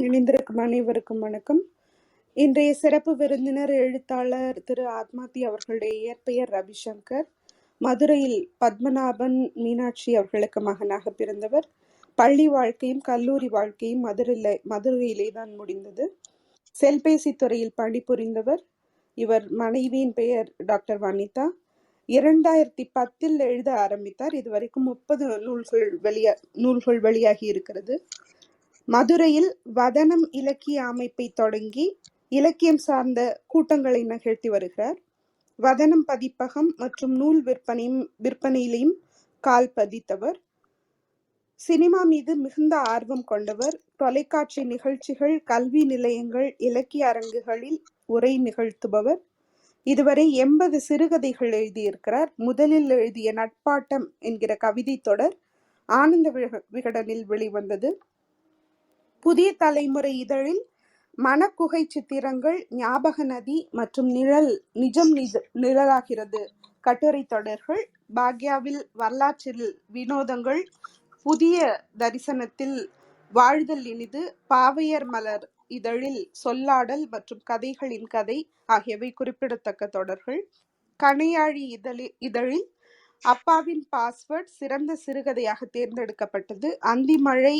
இணைந்திருக்கும் அனைவருக்கும் வணக்கம். இன்றைய சிறப்பு விருந்தினர் எழுத்தாளர் திரு ஆத்மாத்தி அவர்களுடைய இயற்பெயர் ரவிசங்கர். மதுரையில் பத்மநாபன் மீனாட்சி அவர்களுக்கு மகனாக பிறந்தவர். பள்ளி வாழ்க்கையும் கல்லூரி வாழ்க்கையும் மதுரையிலே தான் முடிந்தது. செல்பேசி துறையில் பணிபுரிந்தவர். இவர் மனைவியின் பெயர் டாக்டர் வனிதா. 2010 எழுத ஆரம்பித்தார். இதுவரைக்கும் 30 நூல்கள் வெளியாகி இருக்கிறது. மதுரையில் வதனம் இலக்கிய அமைப்பை தொடங்கி இலக்கியம் சார்ந்த கூட்டங்களை நிகழ்த்தி வருகிறார். வதனம் பதிப்பகம் மற்றும் நூல் விற்பனையிலையும் கால் பதித்தவர். சினிமா மீது மிகுந்த ஆர்வம் கொண்டவர். தொலைக்காட்சி நிகழ்ச்சிகள், கல்வி நிலையங்கள், இலக்கிய அரங்குகளில் உரை நிகழ்த்துபவர். இதுவரை 80 சிறுகதைகள் எழுதியிருக்கிறார். முதலில் எழுதிய நட்பாட்டம் என்கிற கவிதை தொடர் ஆனந்த விகடனில் வெளிவந்தது. புதிய தலைமுறை இதழில் மனக்குகை சித்திரங்கள், ஞாபக நதி மற்றும் நிஜம் நிழலாகிறது கட்டுரை தொடர்கள், பாக்யாவில் வரலாற்றில் வினோதங்கள், புதிய தரிசனத்தில் வாழ்தல் இனிது, பாவையர் மலர் இதழில் சொல்லாடல் மற்றும் கதைகளின் கதை ஆகியவை குறிப்பிடத்தக்க தொடர்கள். கணையாழி இதழில் அப்பாவின் பாஸ்வேர்ட் சிறந்த சிறுகதையாக தேர்ந்தெடுக்கப்பட்டது. அந்திமழை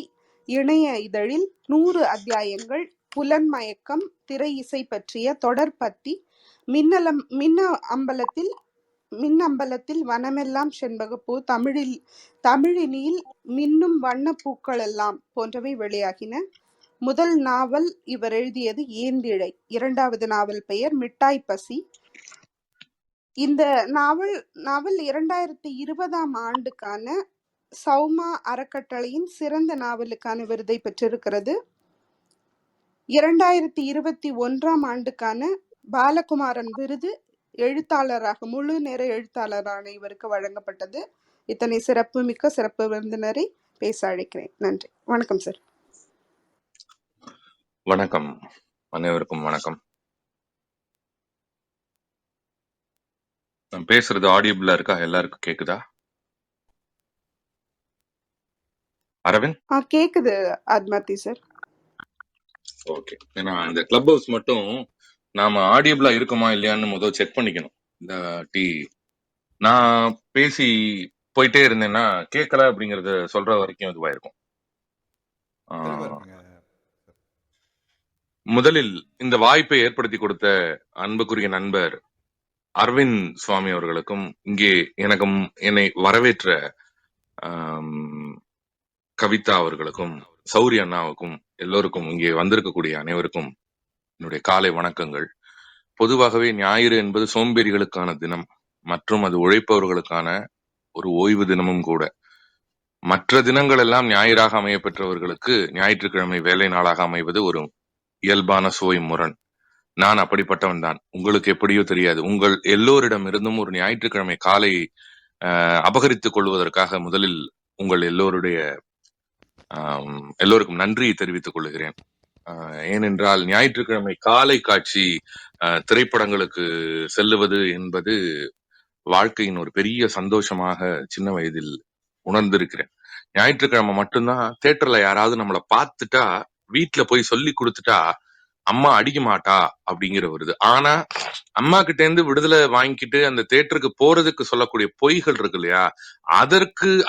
இணைய இதழில் 100 அத்தியாயங்கள், புலன்மயக்கம், திரை இசை பற்றிய தொடர் பத்தி, மின் அம்பலத்தில் வனமெல்லாம் செண்பகப்பூ, தமிழினில் மின்னும் வண்ண பூக்கள் எல்லாம் போன்றவை வெளியாகின. முதல் நாவல் இவர் எழுதியது ஏந்திழை. 2வது நாவல் பெயர் மிட்டாய் பசி. இந்த நாவல் 2020ஆம் ஆண்டுக்கான சௌமா அறக்கட்டளையின் சிறந்த நாவலுக்கான விருதை பெற்றிருக்கிறது. 2021ஆம் ஆண்டுக்கான பாலகுமாரன் விருது எழுத்தாளராக முழு நேர எழுத்தாளரான இவருக்கு வழங்கப்பட்டது. இத்தனை சிறப்பு விருந்தினரை பேச அழைக்கிறேன். நன்றி. வணக்கம் சார். வணக்கம், அனைவருக்கும் வணக்கம். நான் பேசுறது ஆடியபிளா இருக்கா? எல்லாருக்கும் கேக்குதா? அரவிந்த் கேக்குது ஆத்மாத்தி சார். ஓகே. ஏன்னா இந்த கிளப் ஹவுஸ் மட்டும் நாம ஆடியபிளா இருக்குமா இல்லையான்னு முதல் செக் பண்ணிக்கணும். இந்த நான் பேசி போயிட்டே இருந்தேன்னா கேட்கல அப்படிங்கறத சொல்ற வரைக்கும் இதுவாயிருக்கும். முதலில் இந்த வாய்ப்பை ஏற்படுத்தி கொடுத்த அன்புக்குரிய நண்பர் அரவிந்த் சுவாமி அவர்களுக்கும், இங்கே என்னை வரவேற்ற கவிதா அவர்களுக்கும், சௌரி அண்ணாவுக்கும், எல்லோருக்கும், இங்கே வந்திருக்கக்கூடிய அனைவருக்கும் என்னுடைய காலை வணக்கங்கள். பொதுவாகவே ஞாயிறு என்பது சோம்பேறிகளுக்கான தினம் மற்றும் அது உழைப்பவர்களுக்கான ஒரு ஓய்வு தினமும் கூட. மற்ற தினங்கள் எல்லாம் ஞாயிறாக அமைய பெற்றவர்களுக்கு ஞாயிற்றுக்கிழமை வேலை நாளாக அமைவது ஒரு இயல்பான சுவை முரண். நான் அப்படிப்பட்டவன் தான். உங்களுக்கு எப்படியோ தெரியாது. உங்கள் எல்லோரிடம் இருந்தும் ஒரு ஞாயிற்றுக்கிழமை காலை அபகரித்துக் கொள்வதற்காக முதலில் உங்கள் எல்லோருக்கும் நன்றியை தெரிவித்துக் கொள்கிறேன். ஏனென்றால் ஞாயிற்றுக்கிழமை காலை காட்சி திரைப்படங்களுக்கு செல்லுவது என்பது வாழ்க்கையின் ஒரு பெரிய சந்தோஷமாக சின்ன வயதில் உணர்ந்திருக்கிறேன். ஞாயிற்றுக்கிழமை மட்டும்தான் தியேட்டர்ல யாராவது நம்மளை பார்த்துட்டா, வீட்டுல போய் சொல்லி கொடுத்துட்டா அம்மா அடிக்க மாட்டா அப்படிங்கிற வருது. ஆனா அம்மா கிட்ட இருந்து விடுதலை வாங்கிக்கிட்டு அந்த தியேட்டருக்கு போறதுக்கு சொல்லக்கூடிய பொய்கள் இருக்கு இல்லையா,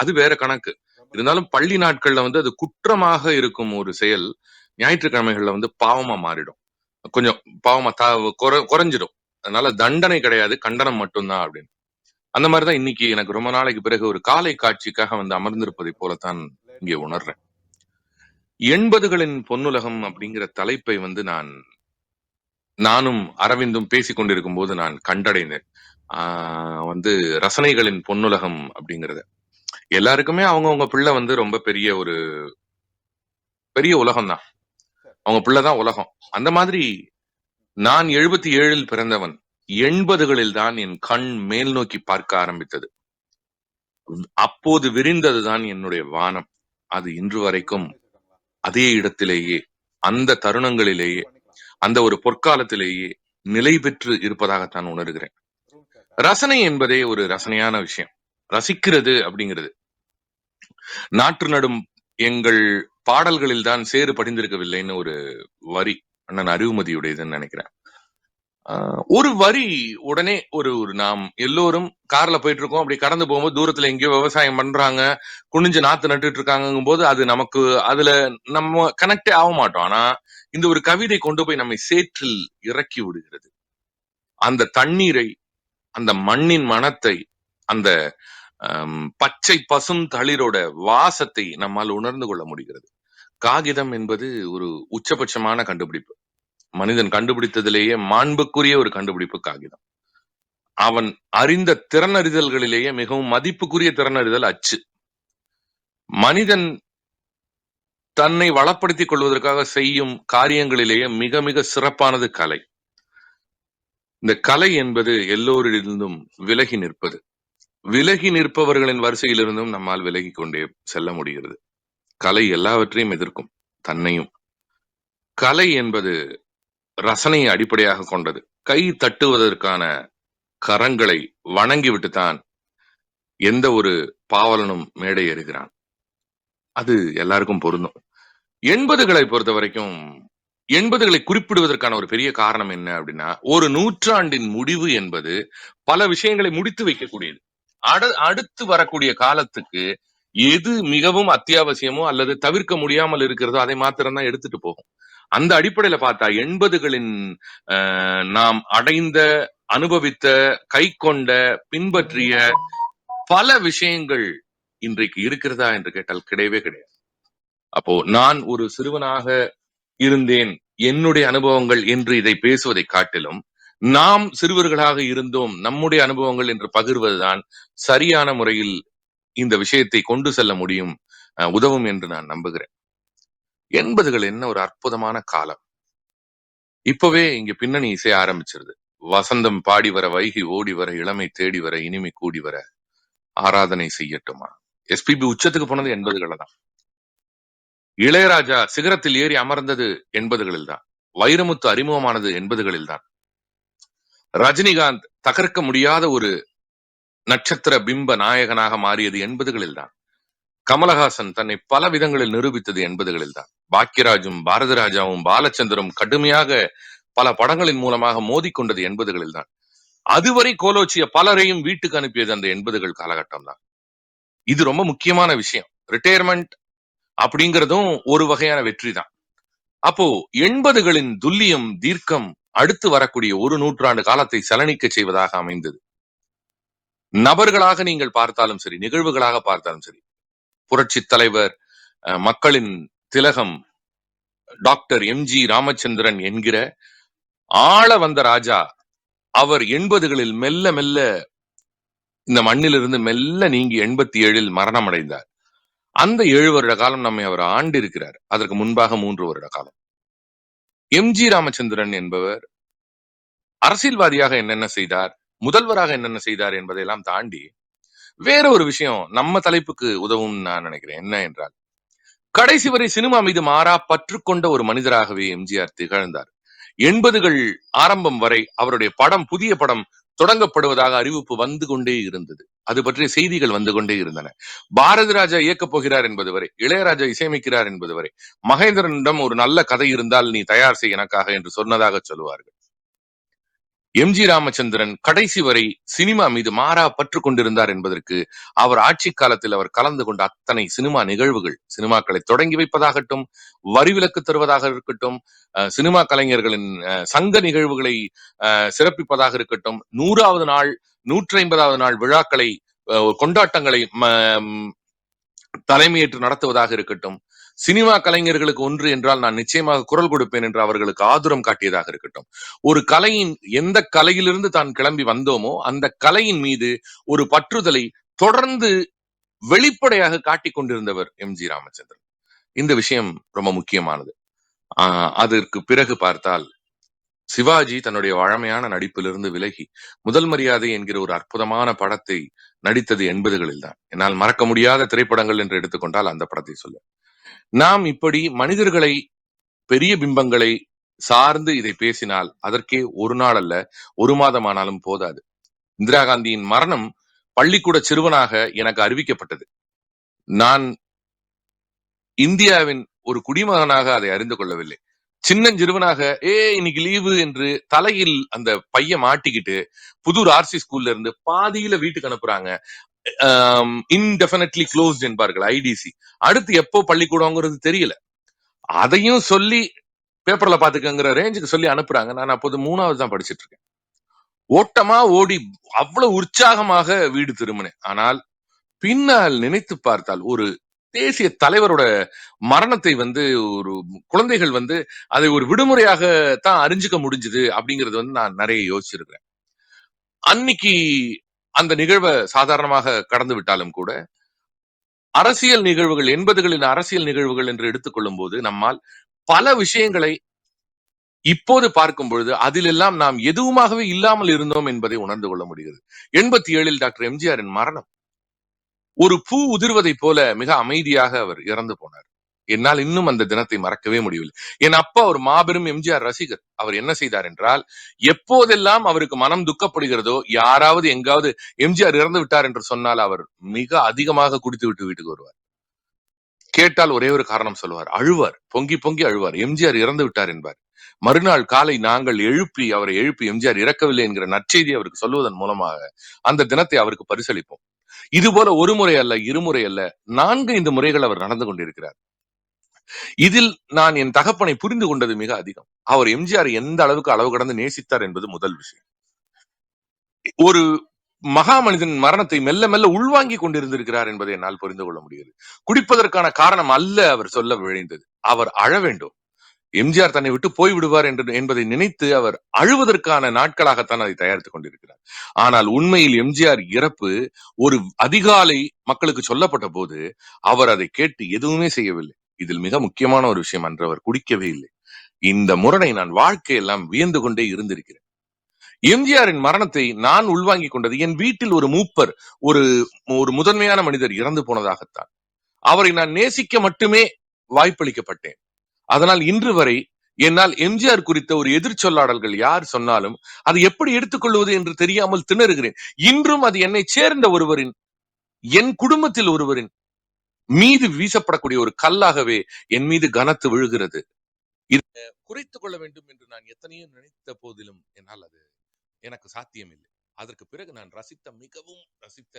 அது வேற கணக்கு. இருந்தாலும் பள்ளி நாட்கள்ல அது குற்றமாக இருக்கும் ஒரு செயல் ஞாயிற்றுக்கிழமைகள்ல பாவமா மாறிடும். கொஞ்சம் பாவமா குறைஞ்சிடும். அதனால தண்டனை கிடையாது, கண்டனம் மட்டும்தான் அப்படின்னு. அந்த மாதிரிதான் இன்னைக்கு எனக்கு ரொம்ப நாளைக்கு பிறகு ஒரு காலை காட்சிக்காக அமர்ந்திருப்பதை போலத்தான் இங்கே உணர்றேன். 80களின் பொன்னுலகம் அப்படிங்கிற தலைப்பை நானும் அரவிந்தும் பேசிக் கொண்டிருக்கும் போது நான் கண்டடைந்தேன். ரசனைகளின் பொன்னுலகம் அப்படிங்கறத. எல்லாருக்குமே அவங்கவுங்க பிள்ளை ரொம்ப பெரிய உலகம் தான். அவங்க பிள்ளைதான் உலகம். அந்த மாதிரி நான் 77 பிறந்தவன். 80களில் தான் என் கண் மேல் நோக்கி பார்க்க ஆரம்பித்தது. அப்போது விரிந்ததுதான் என்னுடைய வானம். அது இன்று வரைக்கும் அதே இடத்திலேயே, அந்த தருணங்களிலேயே, அந்த ஒரு பொற்காலத்திலேயே நிலை பெற்று இருப்பதாகத்தான் உணர்கிறேன். ரசனை என்பதே ஒரு ரசனையான விஷயம். ரசிக்கிறது அப்படிங்கிறது நாற்று நடும் எங்கள் பாடல்களில் தான் சேறு படிந்திருக்கவில்லைன்னு ஒரு வரி அண்ணன் அறிவுமதியுடையதுன்னு நினைக்கிறேன். ஒரு வரி உடனே ஒரு நாம் எல்லோரும் கார்ல போயிட்டு இருக்கோம், அப்படி கடந்து போகும்போது தூரத்துல எங்கேயோ விவசாயம் பண்றாங்க, குனிஞ்சு நாத்து நட்டுட்டு இருக்காங்கும் போது அது நமக்கு அதுல நம்ம கனெக்டே ஆக மாட்டோம். ஆனா இந்த ஒரு கவிதை கொண்டு போய் நம்மை சேற்றில் இறக்கி விடுகிறது. அந்த தண்ணீரை, அந்த மண்ணின் மனத்தை, அந்த பச்சை பசும் தளிரோட வாசத்தை நம்மால் உணர்ந்து கொள்ள முடிகிறது. காகிதம் என்பது ஒரு உச்சபட்சமான கண்டுபிடிப்பு. மனிதன் கண்டுபிடித்ததிலேயே மாண்புக்குரிய ஒரு கண்டுபிடிப்பு காகிதம். அவன் அறிந்த திறனறிதல்களிலேயே மிகவும் மதிப்புக்குரிய திறனறிதல் அச்சு. மனிதன் தன்னை வளப்படுத்திக் கொள்வதற்காக செய்யும் காரியங்களிலேயே மிக மிக சிறப்பானது கலை. இந்த கலை என்பது எல்லோரிலிருந்தும் விலகி நிற்பது. விலகி நிற்பவர்களின் வரிசையிலிருந்தும் நம்மால் விலகி கொண்டே செல்ல முடிகிறது. கலை எல்லாவற்றையும் எதிர்க்கும், தன்னையும். கலை என்பது ரசனையை அடிப்படையாக கொண்டது. கை தட்டுவதற்கான கரங்களை வணங்கிவிட்டுத்தான் எந்த ஒரு பாவலனும் மேடை ஏறுகிறான். அது எல்லாருக்கும் பொருந்தும். 80களை பொறுத்த வரைக்கும் 80களை குறிப்பிடுவதற்கான ஒரு பெரிய காரணம் என்ன அப்படின்னா, ஒரு நூற்றாண்டின் முடிவு என்பது பல விஷயங்களை முடித்து வைக்கக்கூடியது. அடுத்து வரக்கூடிய காலத்துக்கு எது மிகவும் அத்தியாவசியமோ அல்லது தவிர்க்க முடியாமல் இருக்கிறதோ அதை மாத்திரம்தான் எடுத்துட்டு போகும். அந்த அடிப்படையில பார்த்தா 80களின் நாம் அடைந்த, அனுபவித்த, கை கொண்ட, பின்பற்றிய பல விஷயங்கள் இன்றைக்கு இருக்கிறதா என்று கேட்டால் கிடையவே கிடையாது. அப்போ நான் ஒரு சிறுவனாக இருந்தேன், என்னுடைய அனுபவங்கள் என்று இதை பேசுவதை காட்டிலும் நாம் சிறுவர்களாக இருந்தோம், நம்முடைய அனுபவங்கள் என்று பகிர்வதுதான் சரியான முறையில் இந்த விஷயத்தை கொண்டு செல்ல முடியும், உதவும் என்று நான் நம்புகிறேன். 80கள் என்ன ஒரு அற்புதமான காலம். இப்பவே இங்க பின்னணி இசை ஆரம்பிச்சிருது. வசந்தம் பாடி வர, வைகை ஓடி வர, இளமை தேடி வர, இனிமை கூடி வர, ஆராதனை செய்யட்டுமா. எஸ்பிபி உச்சத்துக்கு போனது 80கள் தான். இளையராஜா சிகரத்தில் ஏறி அமர்ந்தது 80களில் தான். வைரமுத்து அறிமுகமானது 80களில் தான். ரஜினிகாந்த் தகர்க்க முடியாத ஒரு நட்சத்திர பிம்ப நாயகனாக மாறியது 80களில் தான். கமலஹாசன் தன்னை பல விதங்களில் நிரூபித்தது 80களில் தான். பாக்கியராஜும் பாரதி ராஜாவும் பாலச்சந்தரும் கடுமையாக பல படங்களின் மூலமாக மோதிக்கொண்டது 80களில் தான். அதுவரை கோலோச்சிய பலரையும் வீட்டுக்கு அனுப்பியது அந்த 80கள் காலகட்டம் தான். இது ரொம்ப முக்கியமான விஷயம். ரிட்டையர்மெண்ட் அப்படிங்கிறதும் ஒரு வகையான வெற்றி தான். அப்போ 80களின் துல்லியம், தீர்க்கம் அடுத்து வரக்கூடிய ஒரு நூற்றாண்டு காலத்தை சலனிக்க செய்வதாக அமைந்தது. நபர்களாக நீங்கள் பார்த்தாலும் சரி, நிகழ்வுகளாக பார்த்தாலும் சரி, புரட்சி தலைவர், மக்களின் திலகம் டாக்டர் எம்.ஜி. ராமச்சந்திரன் என்கிற ஆள வந்த ராஜா, அவர் 80களில் மெல்ல மெல்ல இந்த மண்ணிலிருந்து மெல்ல நீங்கி 87ல் மரணம் அடைந்தார். அந்த 7 வருட காலம் நம்மை அவர் ஆண்டு இருக்கிறார். அதற்கு முன்பாக 3 வருட காலம். எம்.ஜி. ராமச்சந்திரன் என்பவர் அரசியல்வாதியாக என்னென்ன செய்தார், முதல்வராக என்னென்ன செய்தார் என்பதையெல்லாம் தாண்டி வேற ஒரு விஷயம் நம்ம தலைப்புக்கு உதவும் நான் நினைக்கிறேன். என்ன என்றால், கடைசி வரை சினிமா மீது மாறா பற்றுக்கொண்ட ஒரு மனிதராகவே எம்ஜிஆர் திகழ்ந்தார். 80கள் ஆரம்பம் வரை அவருடைய படம், புதிய படம் தொடங்கப்படுவதாக அறிவிப்பு வந்து கொண்டே இருந்தது. அது பற்றிய செய்திகள் வந்து கொண்டே இருந்தன. பாரதி ராஜா இயக்கப் போகிறார் என்பது வரை, இளையராஜா இசையமைக்கிறார் என்பது வரை, மகேந்திரனிடம் ஒரு நல்ல கதை இருந்தால் நீ தயார் செய் எனக்காக என்று சொன்னதாக சொல்லுவார்கள். எம்.ஜி. ராமச்சந்திரன் கடைசி வரை சினிமா மீது மாறா பற்று கொண்டிருந்தார் என்பதற்கு அவர் ஆட்சி காலத்தில் அவர் கலந்து கொண்ட அத்தனை சினிமா நிகழ்வுகள், சினிமாக்களை தொடங்கி வைப்பதாகட்டும், வரி விலக்கு தருவதாக இருக்கட்டும், சினிமா கலைஞர்களின் சங்க நிகழ்வுகளை சிறப்பிப்பதாக இருக்கட்டும், 100வது நாள் 150வது நாள் விழாக்களை, கொண்டாட்டங்களை தலைமையேற்று நடத்துவதாக இருக்கட்டும், சினிமா கலைஞர்களுக்கு ஒன்று என்றால் நான் நிச்சயமாக குரல் கொடுப்பேன் என்று அவர்களுக்கு ஆதுரம் காட்டியதாக இருக்கட்டும், ஒரு கலையின், எந்த கலையிலிருந்து தான் கிளம்பி வந்தோமோ அந்த கலையின் மீது ஒரு பற்றுதலை தொடர்ந்து வெளிப்படையாக காட்டிக் கொண்டிருந்தவர் எம்.ஜி. ராமச்சந்திரன். இந்த விஷயம் ரொம்ப முக்கியமானது. அதற்கு பிறகு பார்த்தால் சிவாஜி தன்னுடைய வழமையான நடிப்பிலிருந்து விலகி முதல் மரியாதை என்கிற ஒரு அற்புதமான படத்தை நடித்தது 80களில் தான். என்னால் மறக்க முடியாத திரைப்படங்கள் என்று எடுத்துக்கொண்டால் அந்த படத்தை சொல்ல. நாம் இப்படி மனிதர்களை, பெரிய பிம்பங்களை சார்ந்து இதை பேசினால் அதற்கே ஒரு நாள் அல்ல, ஒரு மாதம் ஆனாலும் போதாது. இந்திரா காந்தியின் மரணம் பள்ளிக்கூட சிறுவனாக எனக்கு அறிவிக்கப்பட்டது. நான் இந்தியாவின் ஒரு குடிமகனாக அதை அறிந்து கொள்ளவில்லை. சின்னஞ்சிறுவனாக இன்னைக்கு லீவு என்று தலையில் அந்த பைய மாட்டிக்கிட்டு புதூர் ஆர்சி ஸ்கூல்ல இருந்து பாதியில வீட்டுக்கு அனுப்புறாங்க. இன்டெஃபினெட்லி க்ளோஸ்ட் என்பார்கள் ஐடிசி. அடுத்து எப்போ பள்ளிக்கூடங்கிறது தெரியல. அதையும் சொல்லி பேப்பர்ல பாத்துக்கங்கிற ரேஞ்சுக்கு சொல்லி அனுப்புறாங்க. நான் அப்போது 3வது தான் படிச்சுட்டு இருக்கேன். ஓட்டமா ஓடி அவ்வளவு உற்சாகமாக வீடு திரும்பினேன். ஆனால் பின்னால் நினைத்து பார்த்தால் ஒரு தேசிய தலைவரோட மரணத்தை ஒரு குழந்தைகள் அதை ஒரு விடுமுறையாக தான் அறிஞ்சுக்க முடிஞ்சது அப்படிங்கறது நான் நிறைய யோசிச்சிருக்கிறேன். அன்னைக்கு அந்த நிகழ்வை சாதாரணமாக கடந்து விட்டாலும் கூட அரசியல் நிகழ்வுகள் 80களின் அரசியல் நிகழ்வுகள் என்று எடுத்துக்கொள்ளும் போது நம்மால் பல விஷயங்களை இப்போது பார்க்கும் பொழுது அதிலெல்லாம் நாம் எதுவுமாகவே இல்லாமல் இருந்தோம் என்பதை உணர்ந்து கொள்ள முடிகிறது. 87ல் டாக்டர் எம்ஜிஆரின் மரணம் ஒரு பூ உதிர்வதை போல மிக அமைதியாக அவர் இறந்து போனார். என்னால் இன்னும் அந்த தினத்தை மறக்கவே முடியவில்லை. என் அப்பா ஒரு மாபெரும் எம்ஜிஆர் ரசிகர். அவர் என்ன செய்தார் என்றால், எப்போதெல்லாம் அவருக்கு மனம் துக்கப்படுகிறதோ, யாராவது எங்காவது எம்ஜிஆர் இறந்து விட்டார் என்று சொன்னால் அவர் மிக அதிகமாக குடித்து விட்டு வீட்டுக்கு வருவார். கேட்டால் ஒரே ஒரு காரணம் சொல்லுவார், அழுவார், பொங்கி பொங்கி அழுவார். எம்ஜிஆர் இறந்து விட்டார் என்பார். மறுநாள் காலை நாங்கள் அவரை எழுப்பி எம்ஜிஆர் இறக்கவில்லை என்கிற நற்செய்தி அவருக்கு சொல்வதன் மூலமாக அந்த தினத்தை அவருக்கு பரிசளிப்போம். இது போல ஒரு முறை அல்ல, இருமுறை அல்ல, 4-5 முறைகள் அவர் நடந்து கொண்டிருக்கிறார். இதில் நான் என் தகப்பனை புரிந்து கொண்டது மிக அதிகம். அவர் எம்ஜிஆர் எந்த அளவுக்கு அளவு கடந்து நேசித்தார் என்பது முதல் விஷயம். ஒரு மகா மனிதன் மரணத்தை மெல்ல மெல்ல உள்வாங்கி கொண்டிருந்திருக்கிறார் என்பதை என்னால் புரிந்து கொள்ள முடிகிறது. குடிப்பதற்கான காரணம் அல்ல அவர் சொல்ல விழைந்தது. அவர் அழ வேண்டும். எம்ஜிஆர் தன்னை விட்டு போய்விடுவார் என்பதை நினைத்து அவர் அழுவதற்கான நாட்களாகத்தான் அதை தயாரித்துக் கொண்டிருக்கிறார். ஆனால் உண்மையில் எம்ஜிஆர் இறப்பு ஒரு அதிகாலை மக்களுக்கு சொல்லப்பட்ட போது அவர் அதை கேட்டு எதுவுமே செய்யவில்லை. இதில் மிக முக்கியமான ஒரு விஷயம், அன்று அவர் குடிக்கவே இல்லை. இந்த முரணை நான் வாழ்க்கையெல்லாம் வியந்து கொண்டே இருந்திருக்கிறேன். எம்ஜிஆரின் மரணத்தை நான் உள்வாங்கி கொண்டது என் வீட்டில் ஒரு மூப்பர், ஒரு முதன்மையான மனிதர் இறந்து போனதாகத்தான். அவரை நான் நேசிக்க மட்டுமே வாய்ப்பளிக்கப்பட்டேன். அதனால் இன்று வரை என்னால் எம்ஜிஆர் குறித்த ஒரு எதிர்ச்சொல்லாடல்கள் யார் சொன்னாலும் அதை எப்படி எடுத்துக்கொள்வது என்று தெரியாமல் திணறுகிறேன். இன்றும் அது என்னை சேர்ந்த ஒருவரின், என் குடும்பத்தில் ஒருவரின் மீது வீசப்படக்கூடிய ஒரு கல்லாகவே என் மீது கனத்து விழுகிறது. இதை குறைத்துக் கொள்ள வேண்டும் என்று நான் எத்தனையோ நினைத்த போதிலும் என்னால் அது எனக்கு சாத்தியம் இல்லை. அதற்கு பிறகு நான் மிகவும் ரசித்த,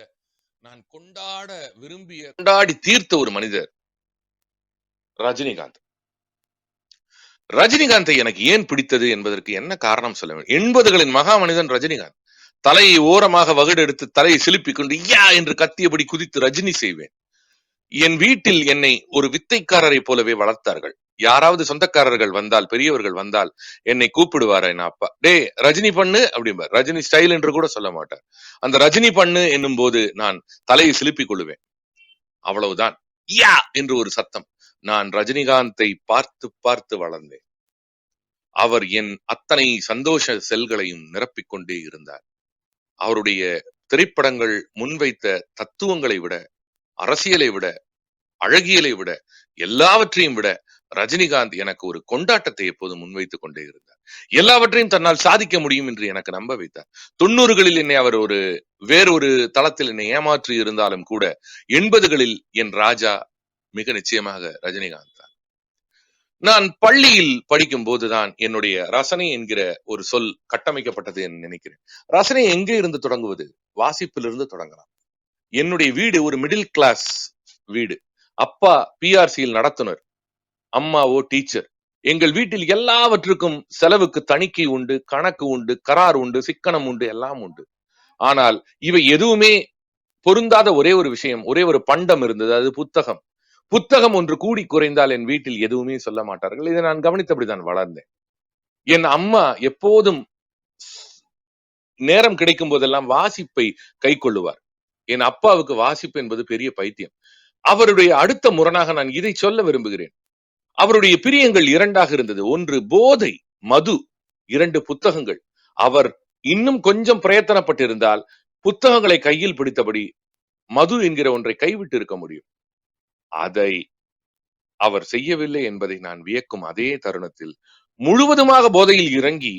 நான் கொண்டாடி தீர்த்த ஒரு மனிதர் ரஜினிகாந்த். ரஜினிகாந்தை எனக்கு ஏன் பிடித்தது என்பதற்கு என்ன காரணம் சொல்ல வேண்டும். 80களின் மகா மனிதன் ரஜினிகாந்த். தலையை ஓரமாக வகுடெடுத்து தலையை சிலுப்பிக் கொண்டு யா என்று கத்தியபடி குதித்து ரஜினி செய்வேன். என் வீட்டில் என்னை ஒரு வித்தைக்காரரை போலவே வளர்த்தார்கள். யாராவது சொந்தக்காரர்கள் வந்தால், பெரியவர்கள் வந்தால் என்னை கூப்பிடுவார் என் அப்பா, டே ரஜினி பண்ணு அப்படிம்பார். ரஜினி ஸ்டைல் என்று கூட சொல்ல மாட்டார். அந்த ரஜினி பண்ணு என்னும் போது நான் தலையை சிலுப்பிக் கொள்ளுவேன். அவ்வளவுதான். யா என்று ஒரு சத்தம். நான் ரஜினிகாந்தை பார்த்து பார்த்து வளர்ந்தேன். அவர் என் அத்தனை சந்தோஷ செல்களையும் நிரப்பிக் கொண்டே இருந்தார். அவருடைய திரைப்படங்கள் முன்வைத்த தத்துவங்களை விட, அரசியலை விட, அழகியலை விட, எல்லாவற்றையும் விட ரஜினிகாந்த் எனக்கு ஒரு கொண்டாட்டத்தை எப்போதும் முன்வைத்துக் கொண்டே இருந்தார். எல்லாவற்றையும் தன்னால் சாதிக்க முடியும் என்று எனக்கு நம்ப வைத்தார். 90களில் என்னை அவர் வேறொரு தளத்தில் என்னை ஏமாற்றி இருந்தாலும் கூட 80களில் என் ராஜா மிக நிச்சயமாக ரஜினிகாந்த் தான். நான் பள்ளியில் படிக்கும் போதுதான் என்னுடைய ரசனை என்கிற ஒரு சொல் கட்டமைக்கப்பட்டது என்று நினைக்கிறேன். ரசனை எங்கே இருந்து தொடங்குவது? வாசிப்பிலிருந்து தொடங்கலாம். என்னுடைய வீடு ஒரு மிடில் கிளாஸ் வீடு. அப்பா பிஆர்சியில் நடத்துனர், அம்மாவோ டீச்சர். எங்கள் வீட்டில் எல்லாவற்றுக்கும் செலவுக்கு தணிக்கை உண்டு, கணக்கு உண்டு, கரார் உண்டு, சிக்கனம் உண்டு, எல்லாம் உண்டு. ஆனால் இவை எதுவுமே பொருந்தாத ஒரே ஒரு விஷயம், ஒரே ஒரு பண்டம் இருந்தது, அது புத்தகம். புத்தகம் ஒன்று கூடி குறைந்தால் என் வீட்டில் எதுவுமே சொல்ல மாட்டார்கள். இதை நான் கவனித்தபடிதான் வளர்ந்தேன். என் அம்மா எப்போதும் நேரம் கிடைக்கும் போதெல்லாம் வாசிப்பை கை கொள்ளுவார். என் அப்பாவுக்கு வாசிப்பு என்பது பெரிய பைத்தியம். அவருடைய அடுத்த முரணாக நான் இதை சொல்ல விரும்புகிறேன். அவருடைய பிரியங்கள் 2ஆக இருந்தது. ஒன்று போதை, மது. 2 புத்தகங்கள். அவர் இன்னும் கொஞ்சம் பிரயத்தனப்பட்டிருந்தால் புத்தகங்களை கையில் பிடித்தபடி மது என்கிற ஒன்றை கைவிட்டு இருக்க முடியும். அதை அவர் செய்யவில்லை என்பதை நான் வியக்கும் அதே தருணத்தில் முழுவதுமாக போதையில் இறங்கி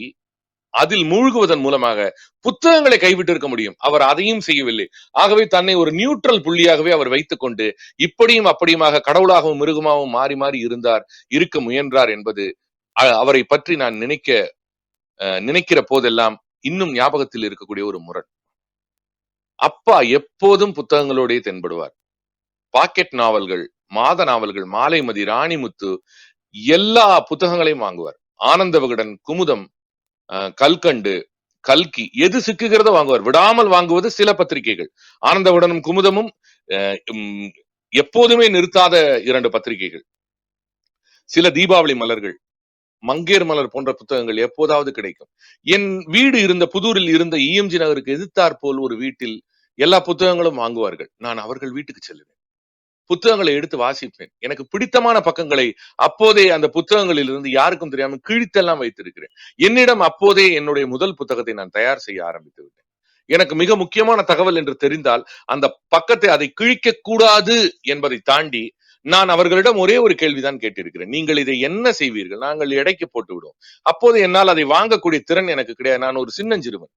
அதில் மூழ்குவதன் மூலமாக புத்தகங்களை கைவிட்டு இருக்க முடியும். அவர் அதையும் செய்யவில்லை. ஆகவே தன்னை ஒரு நியூட்ரல் புள்ளியாகவே அவர் வைத்துக் கொண்டு இப்படியும் அப்படியுமாக கடவுளாகவும் மிருகமாகவும் மாறி மாறி இருக்க முயன்றார் என்பது அவரை பற்றி நான் நினைக்கிற போதெல்லாம் இன்னும் ஞாபகத்தில் இருக்கக்கூடிய ஒரு முரண். அப்பா எப்போதும் புத்தகங்களோடே தென்படுவார். பாக்கெட் நாவல்கள், மாத நாவல்கள், மாலைமதி, ராணிமுத்து எல்லா புத்தகங்களையும் வாங்குவார். ஆனந்த விகடன், குமுதம், கல்கண்டு, கல்கி எது சிக்குகிறதோ வாங்குவார். விடாமல் வாங்குவது சில பத்திரிகைகள். ஆனந்த விகடனும் குமுதமும் எப்போதுமே நிறுத்தாத 2 பத்திரிகைகள். சில தீபாவளி மலர்கள், மங்கேர் மலர் போன்ற புத்தகங்கள் எப்போதாவது கிடைக்கும். என் வீடு இருந்த புதூரில் இருந்த இஎம்ஜி நகருக்கு எதிர்த்தாற் போல் ஒரு வீட்டில் எல்லா புத்தகங்களும் வாங்குவார்கள். நான் அவர்கள் வீட்டுக்கு செல்லுவேன். புத்தகங்களை எடுத்து வாசிப்பேன். எனக்கு பிடித்தமான பக்கங்களை அப்போதே அந்த புத்தகங்களில் இருந்து யாருக்கும் தெரியாமல் கிழித்தெல்லாம் வைத்திருக்கிறேன். என்னிடம் அப்போதே என்னுடைய முதல் புத்தகத்தை நான் தயார் செய்ய ஆரம்பித்து விட்டேன். எனக்கு மிக முக்கியமான தகவல் என்று தெரிந்தால் அந்த பக்கத்தை அதை கிழிக்க கூடாது என்பதை தாண்டி நான் அவர்களிடம் ஒரே ஒரு கேள்விதான் கேட்டிருக்கிறேன். நீங்கள் இதை என்ன செய்வீர்கள்? நாங்கள் எடைக்கு போட்டு விடுவோம். அப்போது என்னால் அதை வாங்கக்கூடிய திறன் எனக்கு கிடையாது. நான் ஒரு சின்னஞ்சிறுவன்.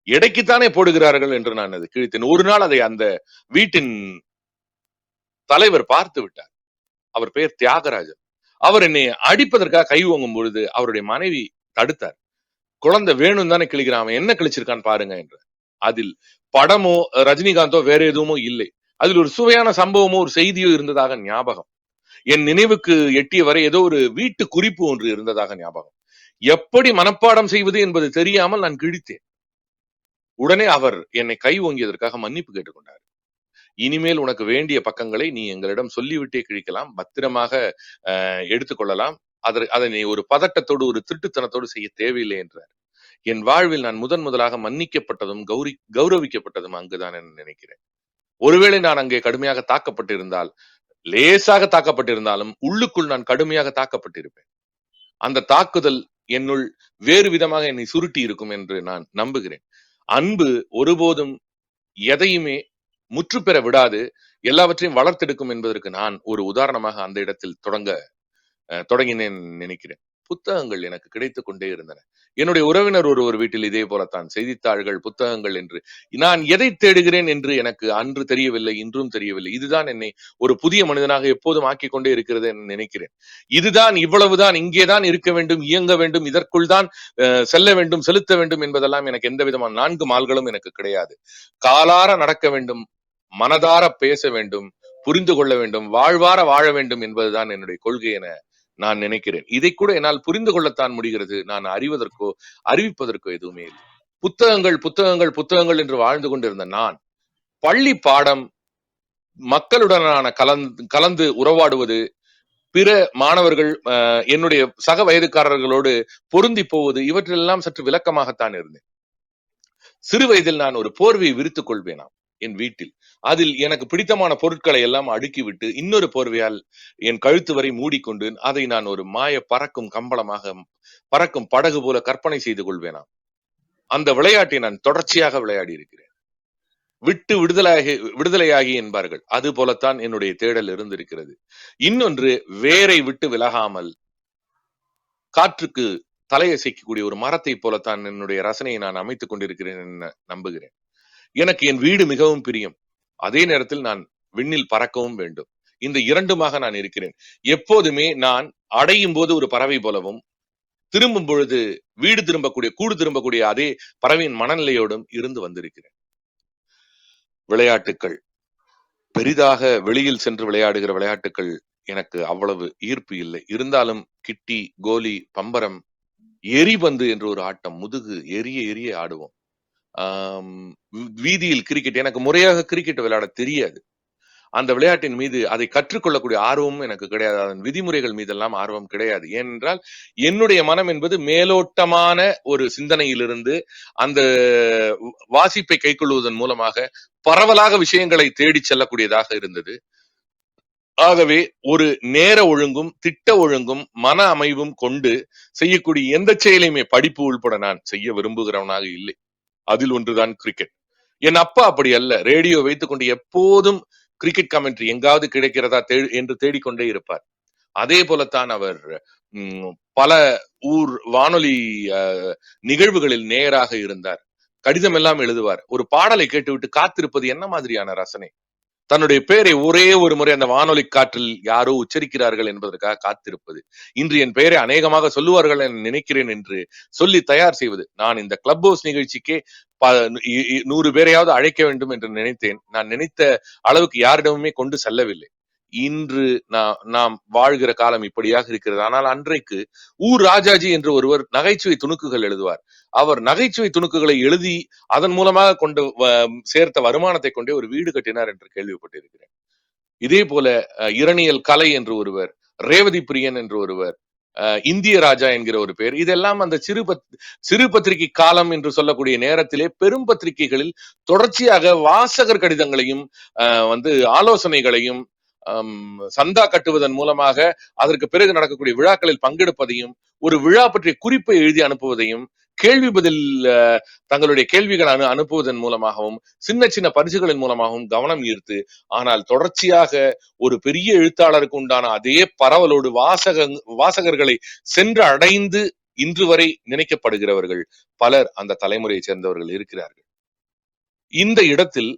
எடைக்குத்தானே போடுகிறார்கள் என்று நான் அதை கிழித்தேன். ஒரு நாள் அதை அந்த வீட்டின் தலைவர் பார்த்து விட்டார். அவர் பெயர் தியாகராஜன். அவர் என்னை அடிப்பதற்காக கை ஓங்கும் பொழுது அவருடைய மனைவி தடுத்தார். குழந்தை வேணும் தானே கிழிக்கிறான், அவன் என்ன கிழிச்சிருக்கான்னு பாருங்க என்று. அதில் படமோ ரஜினிகாந்தோ வேற எதுவுமோ இல்லை. அதில் ஒரு சுவையான சம்பவமோ ஒரு செய்தியோ இருந்ததாக ஞாபகம். என் நினைவுக்கு எட்டிய வரை ஏதோ ஒரு வீட்டு குறிப்பு ஒன்று இருந்ததாக ஞாபகம். எப்படி மனப்பாடம் செய்வது என்பது தெரியாமல் நான் கிழித்தேன். உடனே அவர் என்னை கை ஓங்கியதற்காக மன்னிப்பு கேட்டுக்கொண்டார். இனிமேல் உனக்கு வேண்டிய பக்கங்களை நீ எங்களிடம் சொல்லிவிட்டே கிழிக்கலாம், பத்திரமாக எடுத்துக்கொள்ளலாம். அதை நீ ஒரு பதட்டத்தோடு ஒரு திருட்டுத்தனத்தோடு செய்ய தேவையில்லை என்றார். என் வாழ்வில் நான் முதலாக மன்னிக்கப்பட்டதும் கௌரவிக்கப்பட்டதும் அங்குதான் நினைக்கிறேன். ஒருவேளை நான் அங்கே கடுமையாக தாக்கப்பட்டிருந்தால், லேசாக தாக்கப்பட்டிருந்தாலும் உள்ளுக்குள் நான் கடுமையாக தாக்கப்பட்டிருப்பேன். அந்த தாக்குதல் என்னுள் வேறு விதமாக என்னை சுருட்டி இருக்கும் என்று நான் நம்புகிறேன். அன்பு ஒருபோதும் எதையுமே முற்று பெற விடாது, எல்லாவற்றையும் வளர்த்தெடுக்கும் என்பதற்கு நான் ஒரு உதாரணமாக அந்த இடத்தில் தொடங்கினேன் நினைக்கிறேன். புத்தகங்கள் எனக்கு கிடைத்துக் கொண்டே இருந்தன. என்னுடைய உறவினர் ஒரு வீட்டில் இதே போலத்தான் செய்தித்தாள்கள், புத்தகங்கள் என்று. நான் எதை தேடுகிறேன் என்று எனக்கு அன்று தெரியவில்லை, இன்றும் தெரியவில்லை. இதுதான் என்னை ஒரு புதிய மனிதனாக எப்போதும் ஆக்கிக் கொண்டே இருக்கிறது என்று நினைக்கிறேன். இதுதான், இவ்வளவுதான், இங்கேதான் இருக்க வேண்டும், இயங்க வேண்டும், இதற்குள் தான் செல்ல வேண்டும், செலுத்த வேண்டும் என்பதெல்லாம் எனக்கு எந்த விதமான 4 மால்களும் எனக்கு கிடையாது. காலார நடக்க வேண்டும், மனதார பேச வேண்டும், புரிந்து கொள்ள வேண்டும், வாழ்வார வாழ வேண்டும் என்பதுதான் என்னுடைய கொள்கை என நான் நினைக்கிறேன். இதை கூட என்னால் புரிந்து கொள்ளத்தான் முடிகிறது. நான் அறிவதற்கோ அறிவிப்பதற்கோ எதுவுமே இல்லை. புத்தகங்கள் புத்தகங்கள் புத்தகங்கள் என்று வாழ்ந்து கொண்டிருந்த நான் பள்ளி பாடம், மக்களுடனான கலந்து உறவாடுவது, பிற மாணவர்கள், என்னுடைய சக வயதுக்காரர்களோடு பொருந்தி போவது, இவற்றெல்லாம் சற்று விளக்கமாகத்தான் இருந்தேன். சிறு வயதில் நான் ஒரு போர்வையை விரித்துக் கொள்வேனாம் என் வீட்டில். அதில் எனக்கு பிடித்தமான பொருட்களை எல்லாம் அடுக்கிவிட்டு இன்னொரு போர்வையால் என் கழுத்து வரை மூடிக்கொண்டு அதை நான் ஒரு மாய பறக்கும் கம்பளமாக, பறக்கும் படகு போல கற்பனை செய்து கொள்வேனாம். அந்த விளையாட்டை நான் தொடர்ச்சியாக விளையாடி இருக்கிறேன். விட்டு விடுதலையாகி என்பார்கள், அது போலத்தான் என்னுடைய தேடல் இருந்திருக்கிறது. இன்னொன்று, வேரை விட்டு விலகாமல் காற்றுக்கு தலையசைக்கக்கூடிய ஒரு மரத்தை போலத்தான் என்னுடைய ரசனையை நான் அமைத்துக் கொண்டிருக்கிறேன் என நம்புகிறேன். எனக்கு என் வீடு மிகவும் பிரியம். அதே நேரத்தில் நான் விண்ணில் பறக்கவும் வேண்டும். இந்த இரண்டுமாக நான் இருக்கிறேன். எப்போதுமே நான் அடையும் போது ஒரு பறவை போலவும், திரும்பும் பொழுது கூடு திரும்பக்கூடிய அதே பறவையின் மனநிலையோடும் இருந்து வந்திருக்கிறேன். விளையாட்டுக்கள், பெரிதாக வெளியில் சென்று விளையாடுகிற விளையாட்டுக்கள் எனக்கு அவ்வளவு ஈர்ப்பு இல்லை. இருந்தாலும் கிட்டி, கோலி, பம்பரம், எரிபந்து என்று ஒரு ஆட்டம், முதுகு எரிய ஆடுவோம். வீதியில் கிரிக்கெட், எனக்கு முறையாக கிரிக்கெட் விளையாட தெரியாது. அந்த விளையாட்டின் மீது அதை கற்றுக்கொள்ளக்கூடிய ஆர்வமும் எனக்கு கிடையாது. அதன் விதிமுறைகள் மீதெல்லாம் ஆர்வம் கிடையாது. ஏனென்றால் என்னுடைய மனம் என்பது மேலோட்டமான ஒரு சிந்தனையிலிருந்து அந்த வாசிப்பை கைக்கொள்வதன் மூலமாக பரவலாக விஷயங்களை தேடி செல்லக்கூடியதாக இருந்தது. ஆகவே ஒரு நேர ஒழுங்கும், திட்ட ஒழுங்கும், மன அமைவும் கொண்டு செய்யக்கூடிய எந்த செயலையுமே படிப்பு உள்பட நான் செய்ய விரும்புகிறவனாக இல்லை. அதில் ஒன்றுதான் கிரிக்கெட். என் அப்பா அப்படி அல்ல. ரேடியோ வைத்துக் கொண்டு எப்போதும் கிரிக்கெட் கமெண்ட்ரி எங்காவது கிடைக்கிறதா என்று தேடிக்கொண்டே இருப்பார். அதே போலத்தான் அவர் பல ஊர் வானொலி நிகழ்வுகளில் நேராக இருந்தார். கடிதம் எல்லாம் எழுதுவார். ஒரு பாடலை கேட்டுவிட்டு காத்திருப்பது என்ன மாதிரியான ரசனை! தன்னுடைய பெயரை ஒரே ஒரு முறை அந்த வானொலி காற்றில் யாரோ உச்சரிக்கிறார்கள் என்பதற்காக காத்திருப்பது. இன்று என் பெயரை அநேகமாக சொல்லுவார்கள் என நினைக்கிறேன் என்று சொல்லி தயார் செய்வது. நான் இந்த கிளப் ஹவுஸ் நிகழ்ச்சிக்கே 100 பேரையாவது அழைக்க வேண்டும் என்று நினைத்தேன். நான் நினைத்த அளவுக்கு யாரிடமுமே கொண்டு செல்லவில்லை. இன்று நாம் வாழ்கிற காலம் இப்படியாக இருக்கிறது. ஆனால் அன்றைக்கு ராஜாஜி என்று ஒருவர் நகைச்சுவை துணுக்குகள் எழுதுவார். அவர் நகைச்சுவை துணுக்குகளை எழுதி அதன் மூலமாக கொண்டு சேர்த்த வருமானத்தை கொண்டே ஒரு வீடு கட்டினார் என்று கேள்விப்பட்டிருக்கிறேன். இதே போல இரணியல் கலை என்று ஒருவர், ரேவதி பிரியன் என்று ஒருவர், இந்திய ராஜா என்கிற ஒரு பேர், இதெல்லாம் அந்த சிறு பத்திரிகை காலம் என்று சொல்லக்கூடிய நேரத்திலே பெரும் பத்திரிகைகளில் தொடர்ச்சியாக வாசகர் கடிதங்களையும் ஆலோசனைகளையும் சந்தா கட்டுவதன் மூலமாக அதற்கு பிறகு நடக்கக்கூடிய விழாக்களில் பங்கெடுப்பதையும் ஒரு விழா பற்றிய குறிப்பை எழுதி அனுப்புவதையும் கேள்வி பதில் தங்களுடைய கேள்விகள் அனுப்புவதன் மூலமாகவும் சின்ன சின்ன பரிசுகளின் மூலமாகவும் கவனம் ஈர்த்து, ஆனால் தொடர்ச்சியாக ஒரு பெரிய எழுத்தாளருக்கு உண்டான அதே பரவலோடு வாசகர்களை சென்று அடைந்து இன்று வரை நினைக்கப்படுகிறவர்கள் பலர் அந்த தலைமுறையை சேர்ந்தவர்கள் இருக்கிறார்கள். இந்த இடத்தில்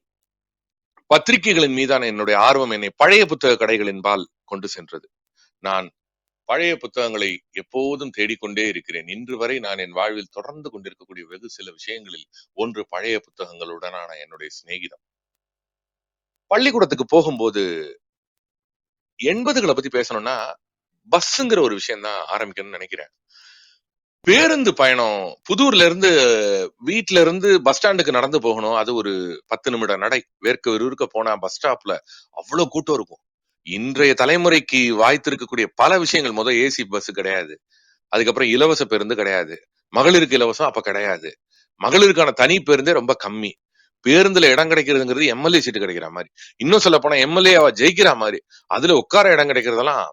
பத்திரிகைகளின் மீதான என்னுடைய ஆர்வம் என்னை பழைய புத்தக கடைகளின்பால் கொண்டு சென்றது. நான் பழைய புத்தகங்களை எப்போதும் தேடிக்கொண்டே இருக்கிறேன். இன்று வரை நான் என் வாழ்வில் தொடர்ந்து கொண்டிருக்கக்கூடிய வெகு சில விஷயங்களில் ஒன்று பழைய புத்தகங்களுடனான என்னுடைய சிநேகிதம். பள்ளிக்கூடத்துக்கு போகும்போது 80களை பத்தி பேசணும்னா பஸ்ஸுங்கிற ஒரு விஷயம் தான் ஆரம்பிக்கணும்னு நினைக்கிறேன். பேருந்து பயணம் புதூர்ல இருந்து வீட்டுல இருந்து பஸ் ஸ்டாண்டுக்கு நடந்து போகணும். அது ஒரு 10 நிமிட நடை. வேர்க்க விறுவிறுக்க போனா பஸ் ஸ்டாப்ல அவ்வளவு கூட்டம் இருக்கும். இன்றைய தலைமுறைக்கு வாய்த்திருக்கக்கூடிய பல விஷயங்கள், முதல் ஏசி பஸ் கிடையாது, அதுக்கப்புறம் இலவச பேருந்து கிடையாது, மகளிருக்கு இலவசம் அப்ப கிடையாது, மகளிருக்கான தனி பேருந்தே ரொம்ப கம்மி, பேருந்துல இடம் கிடைக்கிறதுங்கிறது எம்எல்ஏ சீட்டு கிடைக்கிற மாதிரி, இன்னும் சொல்ல போனா எம்எல்ஏ ஜெயிக்கிற மாதிரி, அதுல உட்கார இடம் கிடைக்கிறதெல்லாம்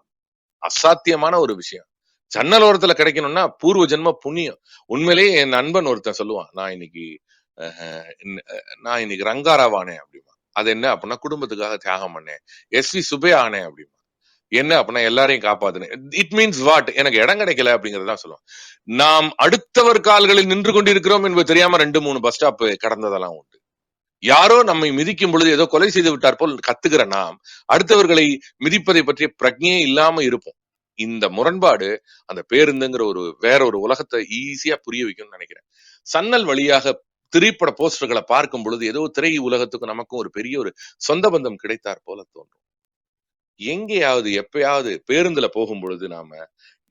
அசாத்தியமான ஒரு விஷயம். ஜன்னல் ஓரத்துல கிடைக்கணும்னா பூர்வ ஜென்ம புண்ணியம். உண்மையிலேயே என் நண்பன் ஒருத்தன் சொல்லுவான், நான் இன்னைக்கு ரங்காராவ் ஆனேன் அப்படிமா. அது என்ன அப்படின்னா, குடும்பத்துக்காக தியாகம் பண்ணேன். எஸ்வி சுபே ஆனேன் அப்படிமா. என்ன அப்படின்னா, எல்லாரையும் காப்பாத்துனேன். It means what? எனக்கு இடம் கிடைக்கல அப்படிங்கறதான் சொல்லுவோம். நாம் அடுத்தவர் கால்களில் நின்று கொண்டிருக்கிறோம் என்பது தெரியாம 2-3 பஸ் ஸ்டாப் கடந்ததெல்லாம் உண்டு. யாரோ நம்மை மிதிக்கும் பொழுது ஏதோ கொலை செய்து விட்டார் போல் கத்துக்கிற நாம் அடுத்தவர்களை மிதிப்பதை பற்றிய பிரஜையே இல்லாம இருப்போம். இந்த முரண்பாடு அந்த பேருந்துங்கிற வேற ஒரு உலகத்தை ஈஸியா புரிய வைக்கும்னு நினைக்கிறேன். சன்னல் வழியாக திரைப்பட போஸ்டர்களை பார்க்கும் பொழுது ஏதோ திரை உலகத்துக்கும் நமக்கும் ஒரு பெரிய ஒரு சொந்த பந்தம் கிடைத்தார் போல தோன்றும். எங்கேயாவது எப்பயாவது பேருந்துல போகும் பொழுது நாம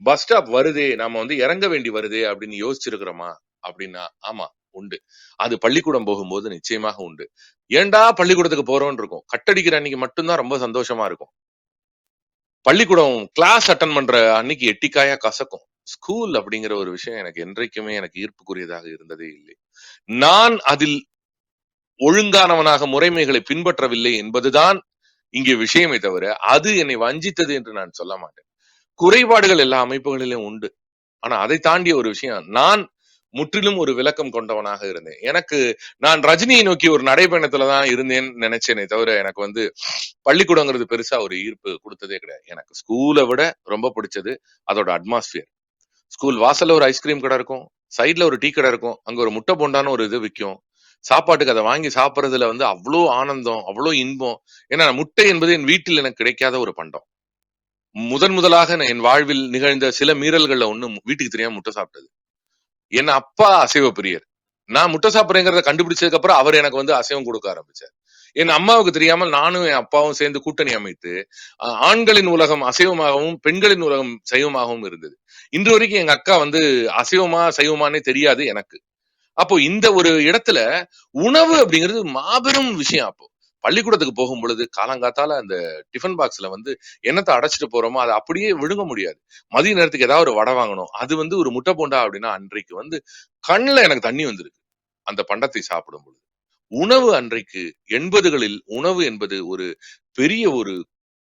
பஸ் ஸ்டாப் வருதே, நாம இறங்க வேண்டி வருதே அப்படின்னு யோசிச்சிருக்கிறோமா அப்படின்னா ஆமா, உண்டு. அது பள்ளிக்கூடம் போகும்போது நிச்சயமாக உண்டு. ஏண்டா பள்ளிக்கூடத்துக்கு போறோம்னு இருக்கும். கட்டடிக்கிற அன்னைக்கு மட்டும்தான் ரொம்ப சந்தோஷமா இருக்கும். பள்ளிக்கூடம் கிளாஸ் அட்டன் பண்ற அன்னைக்கு எட்டிக்காயா கசக்கும். ஸ்கூல் அப்படிங்கிற ஒரு விஷயம் எனக்கு என்றைக்குமே எனக்கு ஈர்ப்புக்குரியதாக இருந்ததே இல்லை. நான் அதில் ஒழுங்கானவனாக முறைமைகளை பின்பற்றவில்லை என்பதுதான் இங்கே விஷயமே தவிர அது என்னை வஞ்சித்தது என்று நான் சொல்ல மாட்டேன். குறைபாடுகள் எல்லா அமைப்புகளிலும் உண்டு. ஆனா அதை தாண்டிய ஒரு விஷயம், நான் முற்றிலும் ஒரு விளக்கம் கொண்டவனாக இருந்தேன். எனக்கு நான் ரஜினியை நோக்கி ஒரு நடைபயணத்துலதான் இருந்தேன்னு நினைச்சேனே தவிர எனக்கு பள்ளிக்கூடங்கிறது பெருசா ஒரு ஈர்ப்பு கொடுத்ததே கிடையாது. எனக்கு ஸ்கூலை விட ரொம்ப பிடிச்சது அதோட அட்மாஸ்பியர். ஸ்கூல் வாசல்ல ஒரு ஐஸ்கிரீம் கடை இருக்கும், சைட்ல ஒரு டீ கடை இருக்கும், அங்க ஒரு முட்டை போண்டான்னு ஒரு இது விற்கும். சாப்பாட்டுக்கு அதை வாங்கி சாப்பிட்றதுல அவ்வளோ ஆனந்தம், அவ்வளோ இன்பம். ஏன்னா முட்டை என்பது என் வீட்டில் எனக்கு கிடைக்காத ஒரு பண்டம். முதலாக என் வாழ்வில் நிகழ்ந்த சில மீறல்கள்ல ஒண்ணு வீட்டுக்கு தெரியாம முட்டை சாப்பிட்டது. என் அப்பா அசைவ பிரியர். நான் முட்டை சாப்பிட்றேங்கிறத கண்டுபிடிச்சதுக்கு அப்புறம் அவர் எனக்கு அசைவம் கொடுக்க ஆரம்பிச்சார். என் அம்மாவுக்கு தெரியாமல் நானும் என் அப்பாவும் சேர்ந்து கூட்டணி அமைத்து ஆண்களின் உலகம் அசைவமாகவும் பெண்களின் உலகம் சைவமாகவும் இருந்தது. இன்று வரைக்கும் எங்க அக்கா அசைவமா சைவமானே தெரியாது எனக்கு. அப்போ இந்த ஒரு இடத்துல உணவு அப்படிங்கிறது மாபெரும் விஷயம். அப்போ பள்ளிக்கூடத்துக்கு போகும் பொழுது காலங்காத்தால அந்த டிஃபன் பாக்ஸ்ல என்னத்தை அடைச்சிட்டு போறோமோ அதை அப்படியே விழுங்க முடியாது. மதிய நேரத்துக்கு ஏதாவது ஒரு வடை வாங்கணும். அது ஒரு முட்டை போண்டா அப்படின்னா அன்றைக்கு கண்ணுல எனக்கு தண்ணி வந்திருக்கு அந்த பண்டத்தை சாப்பிடும் பொழுது. உணவு அன்றைக்கு 80களில் உணவு என்பது ஒரு பெரிய ஒரு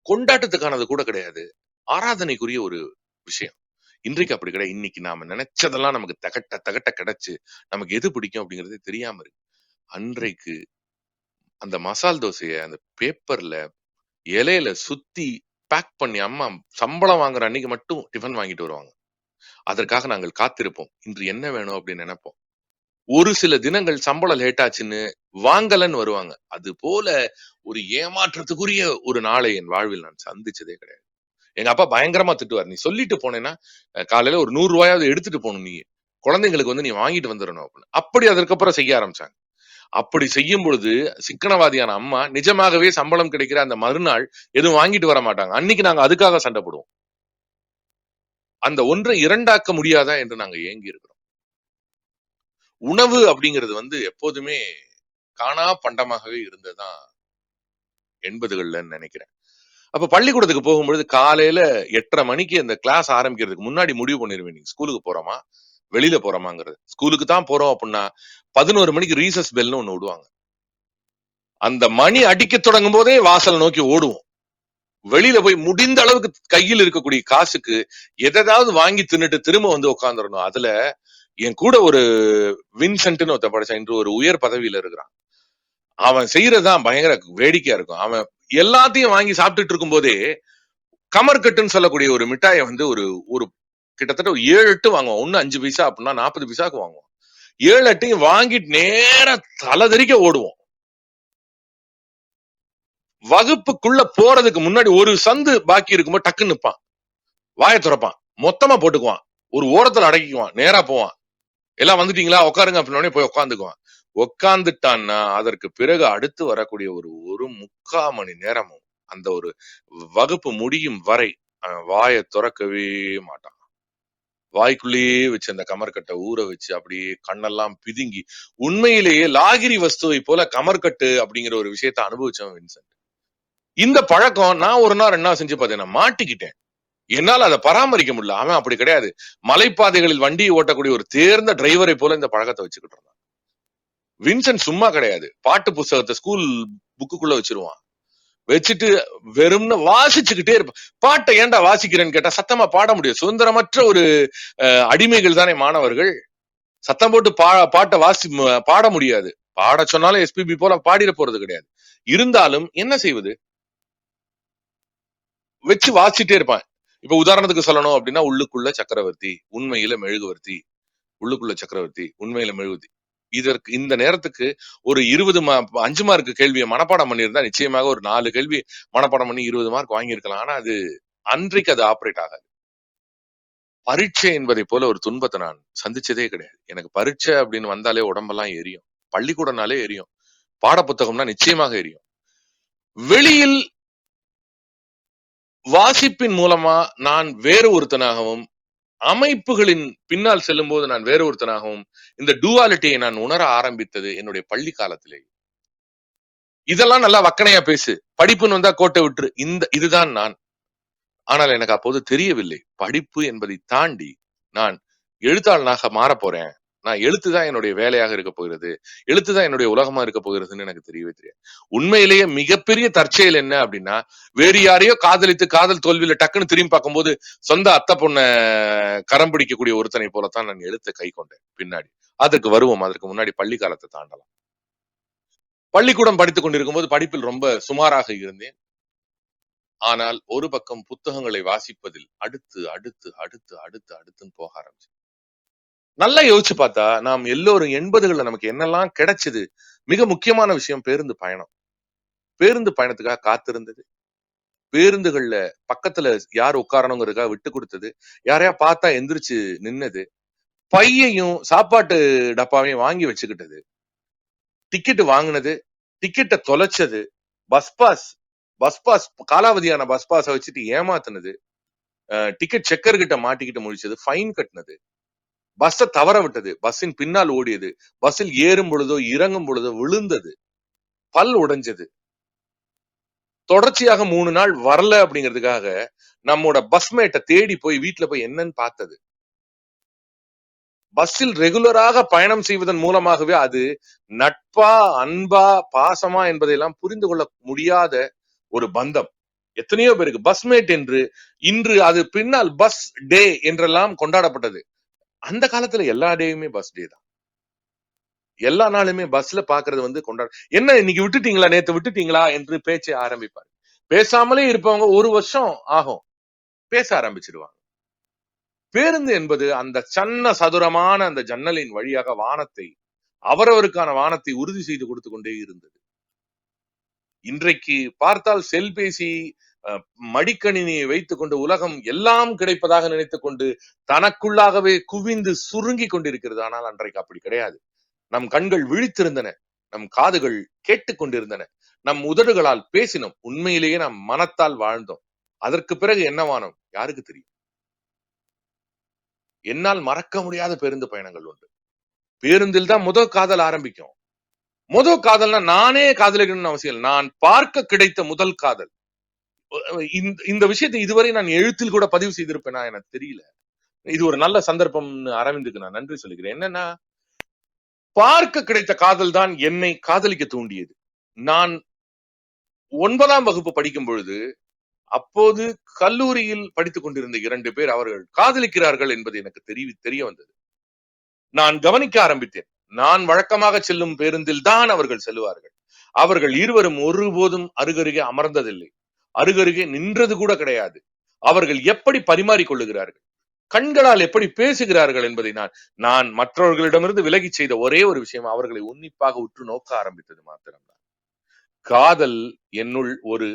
கொண்டாட்டத்துக்கானது கூட கிடையாது, ஆராதனைக்குரிய ஒரு விஷயம். இன்றைக்கு அப்படி கிடையாது. இன்னைக்கு நாம நினைச்சதெல்லாம் நமக்கு தகட்ட கிடைச்சு நமக்கு எது பிடிக்கும் அப்படிங்கறதே தெரியாம இருக்கு. அன்றைக்கு அந்த மசால் தோசைய அந்த பேப்பர்ல இலையில சுத்தி பேக் பண்ணி அம்மா சம்பளம் வாங்குற அன்னைக்கு மட்டும் டிஃபன் வாங்கிட்டு வருவாங்க. அதற்காக நாங்கள் காத்திருப்போம். இன்று என்ன வேணும் அப்படின்னு நினைப்போம். ஒரு சில தினங்கள் சம்பளம் லேட் ஆச்சுன்னு வாங்கலன்னு வருவாங்க. அது போல ஒரு ஏமாற்றத்துக்குரிய ஒரு நாளை என் வாழ்வில் நான் சந்திச்சதே கிடையாது. எங்க அப்பா பயங்கரமா திட்டுவார். நீ சொல்லிட்டு போனேன்னா காலையில ஒரு 100 ரூபாயாவது எடுத்துட்டு போகணும், நீ குழந்தைங்களுக்கு வந்து நீ வாங்கிட்டு வந்துடணும் அப்படின்னு. அப்படி அதற்கப்புறம் செய்ய ஆரம்பிச்சாங்க. அப்படி செய்யும் பொழுது சிக்கனவாதியான அம்மா நிஜமாகவே சம்பளம் கிடைக்கிற அந்த மறுநாள் எதுவும் வாங்கிட்டு வர மாட்டாங்க. அன்னைக்கு நாங்க அதுக்காக சண்டை போடுவோம். அந்த ஒன்றை இரண்டாக்க முடியாதா என்று நாங்க ஏங்கி இருக்கிறோம். உணவு அப்படிங்கிறது வந்து எப்போதுமே காணா பண்டமாகவே இருந்ததுதான் 80கள்ல நினைக்கிறேன். அப்ப பள்ளிக்கூடத்துக்கு போகும்பொழுது காலையில 8:30 மணிக்கு அந்த கிளாஸ் ஆரம்பிக்கிறதுக்கு முன்னாடி முடிவு பண்ணிருவேன், நீங்க ஸ்கூலுக்கு போறோமா வெளியில போறோமாங்கிறது. ஸ்கூலுக்கு தான் போறோம் அப்படின்னா 11 மணிக்கு ரீசஸ் பெல்னு ஒண்ணு விடுவாங்க. அந்த மணி அடிக்க தொடங்கும் போதே வாசல் நோக்கி ஓடுவோம். வெளியில போய் முடிந்த அளவுக்கு கையில் இருக்கக்கூடிய காசுக்கு எதாவது வாங்கி தின்னுட்டு திரும்ப வந்து உட்காந்துடணும். அதுல என் கூட ஒரு வின்சென்ட்னு ஒருத்த படிச்சான், இன்று ஒரு உயர் பதவியில இருக்கிறான். அவன் செய்யறதுதான் பயங்கர வேடிக்கையா இருக்கும். அவன் எல்லாத்தையும் வாங்கி சாப்பிட்டுட்டு இருக்கும் போதே கமர்கட்டுன்னு சொல்லக்கூடிய ஒரு மிட்டாயை வந்து ஒரு ஒரு கிட்டத்தட்ட ஒரு 7-8 வாங்குவான். ஒண்ணு 5 பைசா அப்படின்னா 40 பைசாக்கு வாங்குவான். 7-8 வாங்கிட்டு நேர தலைதறிக்க ஓடுவோம். வகுப்புக்குள்ள போறதுக்கு முன்னாடி ஒரு சந்து பாக்கி இருக்கும்போது டக்குன்னு நிற்பான், வாயை துறப்பான், மொத்தமா போட்டுக்குவான், ஒரு ஓரத்துல அடக்கிக்குவான், நேரா போவான். எல்லாம் வந்துட்டீங்களா உட்காருங்க அப்படின்னே போய் உட்காந்துக்குவான். உட்காந்துட்டான்னா அதற்கு பிறகு அடுத்து வரக்கூடிய ஒரு 1/4 மணி நேரமும் அந்த ஒரு வகுப்பு முடியும் வரை வாயை துறக்கவே மாட்டான். வாய்க்குள்ளேயே வச்சு அந்த கமர்கட்டை ஊற வச்சு அப்படியே கண்ணெல்லாம் பிதுங்கி, உண்மையிலேயே லாகிரி வஸ்துவை போல கமர்கட்டு அப்படிங்கிற ஒரு விஷயத்த அனுபவிச்சவன் வின்சென்ட். இந்த பழக்கம் நான் ஒரு நாள் என்ன செஞ்சு பார்த்தேன்னா மாட்டிக்கிட்டேன். என்னால அதை பராமரிக்க முடியல. அவன் அப்படி கிடையாது. மலைப்பாதைகளில் வண்டியை ஓட்டக்கூடிய ஒரு தேர்ந்த டிரைவரை போல இந்த பழக்கத்தை வச்சுக்கிட்டு இருந்தான். வின்சென்ட் சும்மா கிடையாது. பாட்டு புத்தகத்தை ஸ்கூல் புக்குக்குள்ள வச்சிருவான். வச்சுட்டு வெறும்னு வாசிச்சுக்கிட்டே இருப்பான். பாட்டை ஏன்டா வாசிக்கிறேன்னு கேட்டா சத்தமா பாட முடியாது. சுதந்திரமற்ற ஒரு அடிமைகள் தானே மாணவர்கள். சத்தம் போட்டு பாட்டை பாட முடியாது. பாட சொன்னாலும் எஸ்பிபி போல பாடிட போறது கிடையாது. இருந்தாலும் என்ன செய்வது, வச்சு வாசிட்டே இருப்பான். இப்ப உதாரணத்துக்கு சொல்லணும் அப்படின்னா உள்ளுக்குள்ள சக்கரவர்த்தி உண்மையில மெழுகுவர்த்தி, உள்ளுக்குள்ள சக்கரவர்த்தி உண்மையில மெழுகுவர்த்தி. இதற்கு இந்த நேரத்துக்கு ஒரு 5 மார்க் கேள்வியை மனப்பாடம் பண்ணியிருந்தா நிச்சயமாக ஒரு 4 கேள்வி மனப்பாடம் பண்ணி 20 மார்க் வாங்கியிருக்கலாம். ஆனா அது அன்றைக்கு அது ஆப்ரேட் ஆகாது. பரீட்சை என்பதை போல ஒரு துன்பத்தை நான் சந்திச்சதே கிடையாது. எனக்கு பரீட்சை அப்படின்னு வந்தாலே உடம்பெல்லாம் எரியும். பள்ளிக்கூடம்னாலே எரியும். பாட புத்தகம்னா நிச்சயமாக எரியும். வெளியில் வாசிப்பின் மூலமா நான் வேறு ஒருத்தனாகவும், அமைப்புகளின் பின்னால் செல்லும் போது நான் வேறு ஒருத்தனாகவும் இந்த டூவாலிட்டியை நான் உணர ஆரம்பித்தது என்னுடைய பள்ளி காலத்திலே. இதெல்லாம் நல்லா வக்கனையா பேசு, படிப்புன்னு வந்தா கோட்டை விட்டுரு, இதுதான் நான். ஆனால் எனக்கு அப்போது தெரியவில்லை, படிப்பு என்பதை தாண்டி நான் எழுத்தாளனாக மாற போறேன். நான் எழுத்துதான் என்னுடைய வேலையாக இருக்க போகிறது, எழுத்துதான் என்னுடைய உலகமா இருக்க போகிறதுன்னு எனக்கு தெரியவே தெரியாது. உண்மையிலேயே மிகப்பெரிய தற்செயல் என்ன அப்படின்னா, வேறு யாரையோ காதலித்து காதல் தோல்வியில டக்குன்னு திரும்பி பார்க்கும்போது சொந்த அத்தை பொண்ண கரம் பிடிக்கக்கூடிய ஒருத்தனை போலத்தான் நான் எழுத்தை கை கொண்டேன். பின்னாடி அதற்கு வருவோம். அதற்கு முன்னாடி பள்ளி காலத்தை தாண்டலாம். பள்ளிக்கூடம் படித்துக் கொண்டிருக்கும் போது படிப்பில் ரொம்ப சுமாராக இருந்தேன். ஆனால் ஒரு பக்கம் புத்தகங்களை வாசிப்பதில் அடுத்து அடுத்து அடுத்து அடுத்து அடுத்துன்னு போக ஆரம்பிச்சு. நல்லா யோசிச்சு பார்த்தா நாம் எல்லோரும் 80கள்ல நமக்கு என்னெல்லாம் கிடைச்சது. மிக முக்கியமான விஷயம் பேருந்து பயணம். பேருந்து பயணத்துக்காக காத்திருந்தது, பேருந்துகள்ல பக்கத்துல யார் உட்காரணுங்கிறதுக்காக விட்டு கொடுத்தது, யாரையா பார்த்தா எந்திரிச்சு நின்னது, பையையும் சாப்பாட்டு டப்பாவையும் வாங்கி வச்சுக்கிட்டது, டிக்கெட் வாங்கினது, டிக்கெட்டை தொலைச்சது, பஸ் பாஸ் காலாவதியான பஸ் பாஸை வச்சுட்டு ஏமாத்தினது, டிக்கெட் செக்கர் கிட்ட மாட்டிக்கிட்டு முடிச்சது, ஃபைன் கட்டினது, பஸ்ஸை தவற விட்டது, பஸ்ஸின் பின்னால் ஓடியது, பஸ்ஸில் ஏறும் பொழுதோ இறங்கும் பொழுதோ விழுந்தது, பல் உடைஞ்சது, தொடர்ச்சியாக 3 நாள் வரல அப்படிங்கிறதுக்காக நம்மோட பஸ்மேட்டை தேடி போய் வீட்டுல போய் என்னன்னு பார்த்தது. பஸ்ஸில் ரெகுலராக பயணம் செய்வதன் மூலமாகவே அது நட்பா, அன்பா, பாசமா என்பதையெல்லாம் புரிந்து கொள்ள முடியாத ஒரு பந்தம் எத்தனையோ பேருக்கு. பஸ்மேட் என்று இன்று அது பின்னால் பஸ் டே என்றெல்லாம் கொண்டாடப்பட்டது. அந்த காலத்துல எல்லா டேயுமே பஸ் டே தான். எல்லா நாளுமே பஸ்ல பாக்குறது வந்து என்ன இன்னைக்கு விட்டுட்டீங்களா, நேத்து விட்டுட்டீங்களா என்று பேச்சை ஆரம்பிப்பார். பேசாமலே இருப்பவங்க 1 வருஷம் ஆகும், பேச ஆரம்பிச்சிடுவாங்க. பேருந்து என்பது அந்த சன்ன சதுரமான அந்த ஜன்னலின் வழியாக வானத்தை, அவரவருக்கான வானத்தை உறுதி செய்து கொடுத்து கொண்டே இருந்தது. இன்றைக்கு பார்த்தால் செல்பேசி, மடிக்கணினியை வைத்துக் கொண்டு உலகம் எல்லாம் கிடைப்பதாக நினைத்துக் கொண்டு தனக்குள்ளாகவே குவிந்து சுருங்கி கொண்டிருக்கிறது. ஆனால் அன்றைக்கு அப்படி கிடையாது. நம் கண்கள் விழித்திருந்தன, நம் காதுகள் கேட்டுக்கொண்டிருந்தன, நம் உதடுகளால் பேசினோம், உண்மையிலேயே நாம் மனத்தால் வாழ்ந்தோம். அதற்கு பிறகு என்னவானோம் யாருக்கு தெரியும்? என்னால் மறக்க முடியாத பேருந்து பயணங்கள் உண்டு. பேருந்தில் தான் முதல் காதல் ஆரம்பிக்கும். முதல் காதல்னா நானே காதலிக்கணும்னு அவசியம் இல்லை, நான் பார்க்க கிடைத்த முதல் காதல். இந்த விஷயத்தை இதுவரை நான் எழுத்தில் கூட பதிவு செய்திருப்பேனா எனக்கு தெரியல. இது ஒரு நல்ல சந்தர்ப்பம். அரவிந்துக்கு நான் நன்றி சொல்லுகிறேன். என்னன்னா, பார்க்க கிடைத்த காதல் தான் என்னை காதலிக்க தூண்டியது. நான் 9ஆம் வகுப்பு படிக்கும் பொழுது, அப்போது கல்லூரியில் படித்துக் கொண்டிருந்த 2 பேர் அவர்கள் காதலிக்கிறார்கள் என்பது எனக்கு தெரிய வந்தது. நான் கவனிக்க ஆரம்பித்தேன். நான் வழக்கமாக செல்லும் பேருந்தில் தான் அவர்கள் செல்வார்கள். அவர்கள் இருவரும் ஒருபோதும் அருகருகே அமர்ந்ததில்லை, அருகருகே நின்றது கூட கிடையாது. அவர்கள் எப்படி பரிமாறிக் கொள்ளுகிறார்கள், கண்களால் எப்படி பேசுகிறார்கள் என்பதை நான் மற்றவர்களிடமிருந்து விலகி செய்த ஒரே ஒரு விஷயம் அவர்களை உன்னிப்பாக உற்று நோக்க ஆரம்பித்தது மாத்திரம்தான். காதல் என்னுள் ஒரு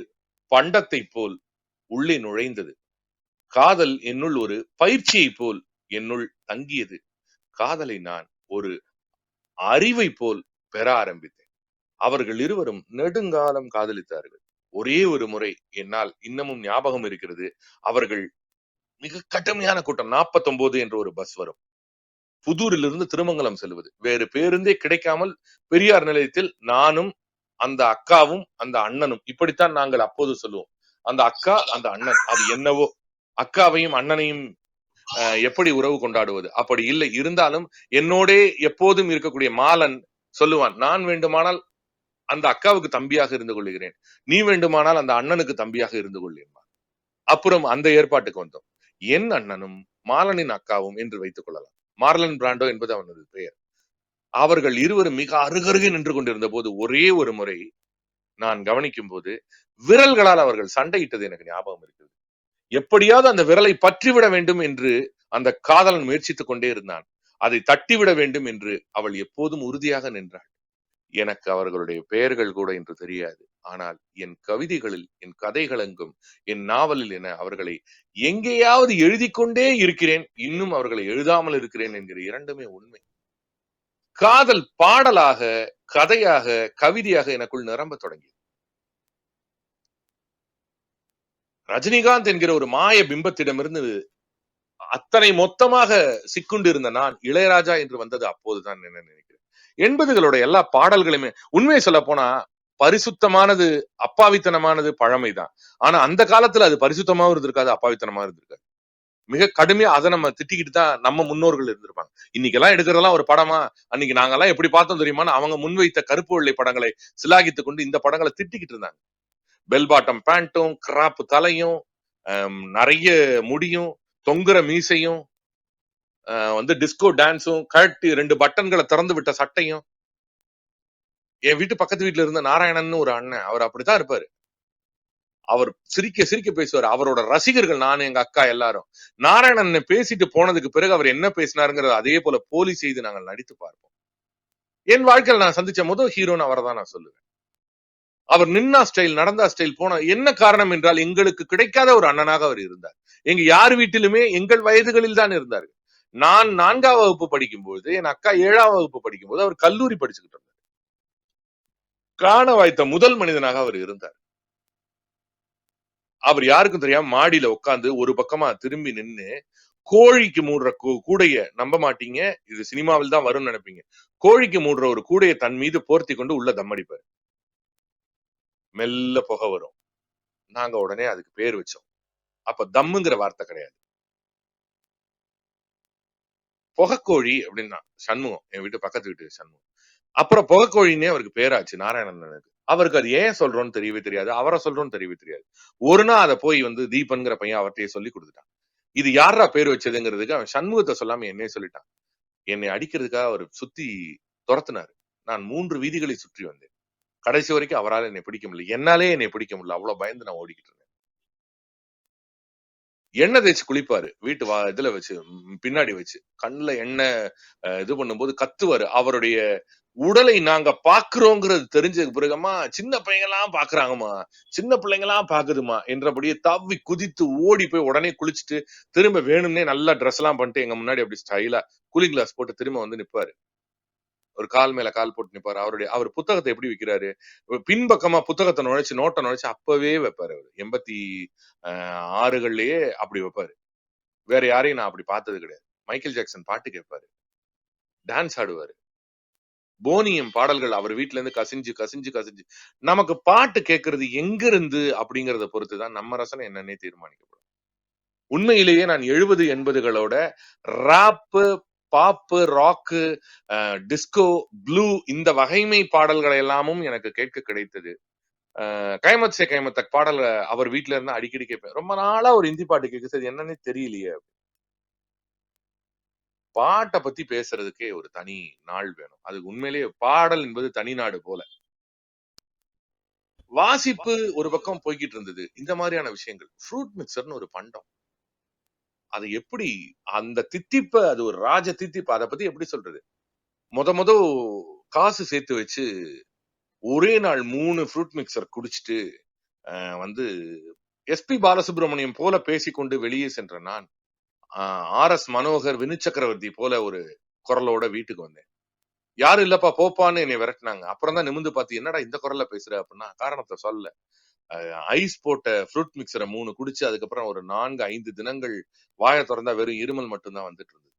பண்டத்தை போல் உள்ளே நுழைந்தது. காதல் என்னுள் ஒரு பயிற்சியை போல் என்னுள் தங்கியது. காதலை நான் ஒரு அறிவை போல் பெற ஆரம்பித்தேன். அவர்கள் இருவரும் நெடுங்காலம் காதலித்தார்கள். ஒரே ஒரு முறை என்னால் இன்னமும் ஞாபகம் இருக்கிறது. அவர்கள் மிக கடுமையான கூட்டம், 49 என்ற ஒரு பஸ் வரும், புதூரிலிருந்து திருமங்கலம் செல்வது. வேறு பேருந்தே கிடைக்காமல் பெரியார் நிலையத்தில் நானும் அந்த அக்காவும் அந்த அண்ணனும், இப்படித்தான் நாங்கள் அப்போது சொல்லுவோம், அந்த அக்கா அந்த அண்ணன், அது என்னவோ, அக்காவையும் அண்ணனையும் எப்படி உறவு கொண்டாடுவது? அப்படி இல்லை. இருந்தாலும் என்னோடே எப்போதும் இருக்கக்கூடிய மாலன் சொல்லுவான், நான் வேண்டுமானால் அந்த அக்காவுக்கு தம்பியாக இருந்து கொள்கிறேன், நீ வேண்டுமானால் அந்த அண்ணனுக்கு தம்பியாக இருந்து கொள்கிறேன். அப்புறம் அந்த ஏற்பாட்டுக்கு வந்தோம். என் அண்ணனும் மாலனின் அக்காவும் என்று வைத்துக் கொள்ளலாம். மார்லன் பிராண்டோ என்பது அவனது பெயர். அவர்கள் இருவரும் மிக அருகருகே நின்று கொண்டிருந்த போது ஒரே ஒரு முறை நான் கவனிக்கும் போது விரல்களால் அவர்கள் சண்டையிட்டது எனக்கு ஞாபகம் இருக்கிறது. எப்படியாவது அந்த விரலை பற்றிவிட வேண்டும் என்று அந்த காதலன் முயற்சித்துக் கொண்டே இருந்தான். அதை தட்டிவிட வேண்டும் என்று அவள் எப்போதும் உறுதியாக நின்றாள். எனக்கு அவர்களுடைய பெயர்கள் கூட இன்று தெரியாது. ஆனால் என் கவிதைகளில், என் கதைகளெங்கும், என் நாவலில் என அவர்களை எங்கேயாவது எழுதி கொண்டே இருக்கிறேன், இன்னும் அவர்களை எழுதாமல் இருக்கிறேன் என்கிற இரண்டுமே உண்மை. காதல் பாடலாக, கதையாக, கவிதையாக எனக்குள் நிரம்ப தொடங்கியது. ரஜினிகாந்த் என்கிற ஒரு மாய பிம்பத்திடமிருந்து அத்தனை மொத்தமாக சிக்குண்டு இருந்த நான் இளையராஜா என்று வந்தது அப்போதுதான் என்ன நினைக்கிறேன். 80களோட எல்லா பாடல்களுமே உண்மையை சொல்ல போனா பரிசுத்தமானது, அப்பாவித்தனமானது பழமைதான். ஆனா அந்த காலத்துல அது பரிசுத்தமாவும் இருந்திருக்காது, அப்பாவித்தனமா இருந்திருக்காது. மிக கடுமையா அதை நம்ம திட்டிக்கிட்டு தான் நம்ம முன்னோர்கள் இருந்திருப்பாங்க. இன்னைக்கு எல்லாம் எடுக்கிறதெல்லாம் ஒரு படமா, அன்னைக்கு நாங்கெல்லாம் எப்படி பார்த்தோம் தெரியுமான்னு அவங்க முன்வைத்த கருப்பு வெள்ளை படங்களை சிலாகித்துக் கொண்டு இந்த படங்களை திட்டிக்கிட்டு இருந்தாங்க. பெல் பாட்டம் பேண்ட்டும், கிராப் தலையும், நிறைய முடியும், தொங்குற மீசையும், டிஸ்கோ டான்ஸும், கழட்டி 2 பட்டன்களை திறந்து விட்ட சட்டையும். என் வீட்டு பக்கத்து வீட்டுல இருந்த நாராயணன் ஒரு அண்ணன், அவர் அப்படித்தான் இருப்பாரு. அவர் சிரிக்க சிரிக்க பேசுவார். அவரோட ரசிகர்கள் நான், எங்க அக்கா எல்லாரும் நாராயணன் பேசிட்டு போனதுக்கு பிறகு அவர் என்ன பேசினாருங்கிறது அதே போல போலி செய்து நாங்கள் நடித்து பார்ப்போம். என் வாழ்க்கையில் நான் சந்திச்ச முதல் ஹீரோன்னு அவரை தான் நான் சொல்லுவேன். அவர் நின்னா ஸ்டைல், நடந்தா ஸ்டைல், போன என்ன காரணம் என்றால் எங்களுக்கு கிடைக்காத ஒரு அண்ணனாக அவர் இருந்தார். எங்க யார் வீட்டிலுமே எங்கள் வயதுகளில் தான் இருந்தார்கள். நான் 4ஆம் வகுப்பு படிக்கும் போது, என் அக்கா 7ஆம் வகுப்பு படிக்கும் போது அவர் கல்லூரி படிச்சுக்கிட்டு இருந்தார். காண வாய்த்த முதல் மனிதனாக அவர் இருந்தார். அவர் யாருக்கும் தெரியாம மாடியில உட்கார்ந்து ஒரு பக்கமா திரும்பி நின்னு கோழிக்கு மூடுற கூடைய, நம்ப மாட்டீங்க, இது சினிமாவில் தான் வரும்னு நினைப்பீங்க, கோழிக்கு மூடுற ஒரு கூடைய தன் மீது போர்த்தி கொண்டு உள்ள தம்மடிப்பார். மெல்ல புகை வரும். நாங்க உடனே அதுக்கு பேர் வச்சோம். அப்ப தம்முங்கிற வார்த்தை கிடையாது, புகைக்கோழி அப்படின்னா. சண்முகம், என் வீட்டு பக்கத்து வீட்டு சண்முகம். அப்புறம் புகைக்கோழின்னே அவருக்கு பேராச்சு நாராயணனுக்கு. அவருக்கு அது ஏன் சொல்றோம்னு தெரியவே தெரியாது, அவரை சொல்றோம்னு தெரியவே தெரியாது. ஒரு நாள் அதை போய் தீபன்கிற பையன் அவர்கிட்டயே சொல்லி கொடுத்துட்டான். இது யாரா பேர் வச்சதுங்கிறதுக்கு அவன் சண்முகத்தை சொல்லாம என்னையே சொல்லிட்டான். என்னை அடிக்கிறதுக்காக அவர் சுத்தி துரத்தினாரு. நான் 3 வீதிகளை சுற்றி வந்தேன். கடைசி வரைக்கும் அவரால் என்னை பிடிக்க முடியல, என்னாலே என்னை பிடிக்க முடியல, அவ்வளவு பயந்து நான் ஓடிக்கிட்டு இருந்தேன். எண்ணெய் தேய்ச்சி குளிப்பாரு வீட்டு இதுல வச்சு, பின்னாடி வச்சு கண்ணுல எண்ணெய் இது பண்ணும்போது கத்துவாரு. அவருடைய உடலை நாங்க பாக்குறோங்கிறது தெரிஞ்சதுக்கு பிறகுமா, சின்ன பையங்க எல்லாம் பாக்குறாங்கம்மா, சின்ன பிள்ளைங்க எல்லாம் பாக்குதுமா என்றபடியே தவி குதித்து ஓடி போய் உடனே குளிச்சுட்டு திரும்ப வேணும்னே நல்லா ட்ரெஸ் எல்லாம் பண்ணிட்டு எங்க முன்னாடி அப்படி ஸ்டைலா கூலிங் கிளாஸ் போட்டு திரும்ப வந்து நிப்பாரு. ஒரு கால் மேல கால் போட்டு நிப்பாரு. அவர் புத்தகத்தை எப்படி வைக்கிறாரு, பின்பக்கமா புத்தகத்தை நுழைச்சு நோட்டை நுழைச்சு அப்பவே வைப்பாரு. அவர் 86கள்லயே அப்படி வைப்பாரு. வேற யாரையும் நான் அப்படி பார்த்தது கிடையாது. மைக்கேல் ஜாக்சன் பாட்டு கேட்பாரு, டான்ஸ் ஆடுவாரு, போனியம் பாடல்கள் அவர் வீட்டுல இருந்து கசிஞ்சு கசிஞ்சு கசிஞ்சு. நமக்கு பாட்டு கேட்கறது எங்க இருந்து அப்படிங்கறத பொறுத்துதான் நம்ம ரசனை என்னன்னே தீர்மானிக்கப்படும். உண்மையிலேயே நான் 70, 80களோட ராப்பு, பாப்பு, ராக்கு, டிஸ்கோ, ப்ளூ இந்த வகைமை பாடல்களை எல்லாமும் எனக்கு கேட்க கிடைத்தது. கைமத் சே கைமத்தக் பாடல் அவர் வீட்டுல இருந்து அடிக்கடி கேட்பேன். ரொம்ப நாளா ஒரு ஹிந்தி பாட்டு கேட்குது, என்னன்னே தெரியலையே. பாட்டை பத்தி பேசுறதுக்கே ஒரு தனி நாள் வேணும். அது உண்மையிலேயே பாடல் என்பது தனி நாடு போல. வாசிப்பு ஒரு பக்கம் போய்கிட்டு இருந்தது. இந்த மாதிரியான விஷயங்கள், ஃப்ரூட் மிக்சர்னு ஒரு பண்டம், அது எப்படி அந்த தித்திப்ப, அது ஒரு ராஜ தித்திப்பு, அதை பத்தி எப்படி சொல்றது. முத காசு சேர்த்து வச்சு ஒரே நாள் 3 ஃப்ரூட் மிக்சர் குடிச்சிட்டு வந்து எஸ்பி பாலசுப்ரமணியம் போல பேசிக்கொண்டு வெளியே சென்ற நான் RS மனோகர், வினு சக்கரவர்த்தி போல ஒரு குரலோட வீட்டுக்கு வந்தேன். யாரும் இல்லப்பா போப்பான்னு என்னை விரட்டினாங்க. அப்புறம் தான் நிமிந்து பார்த்து, என்னடா இந்த குரல்ல பேசுற அப்படின்னா காரணத்தை சொல்ல. ஐஸ் போட்ட ஃப்ரூட் மிக்சரை 3 குடிச்சு அதுக்கப்புறம் ஒரு 4-5 தினங்கள் வாயை திறந்தா வெறும் இருமல் மட்டும்தான் வந்துட்டு இருந்தது.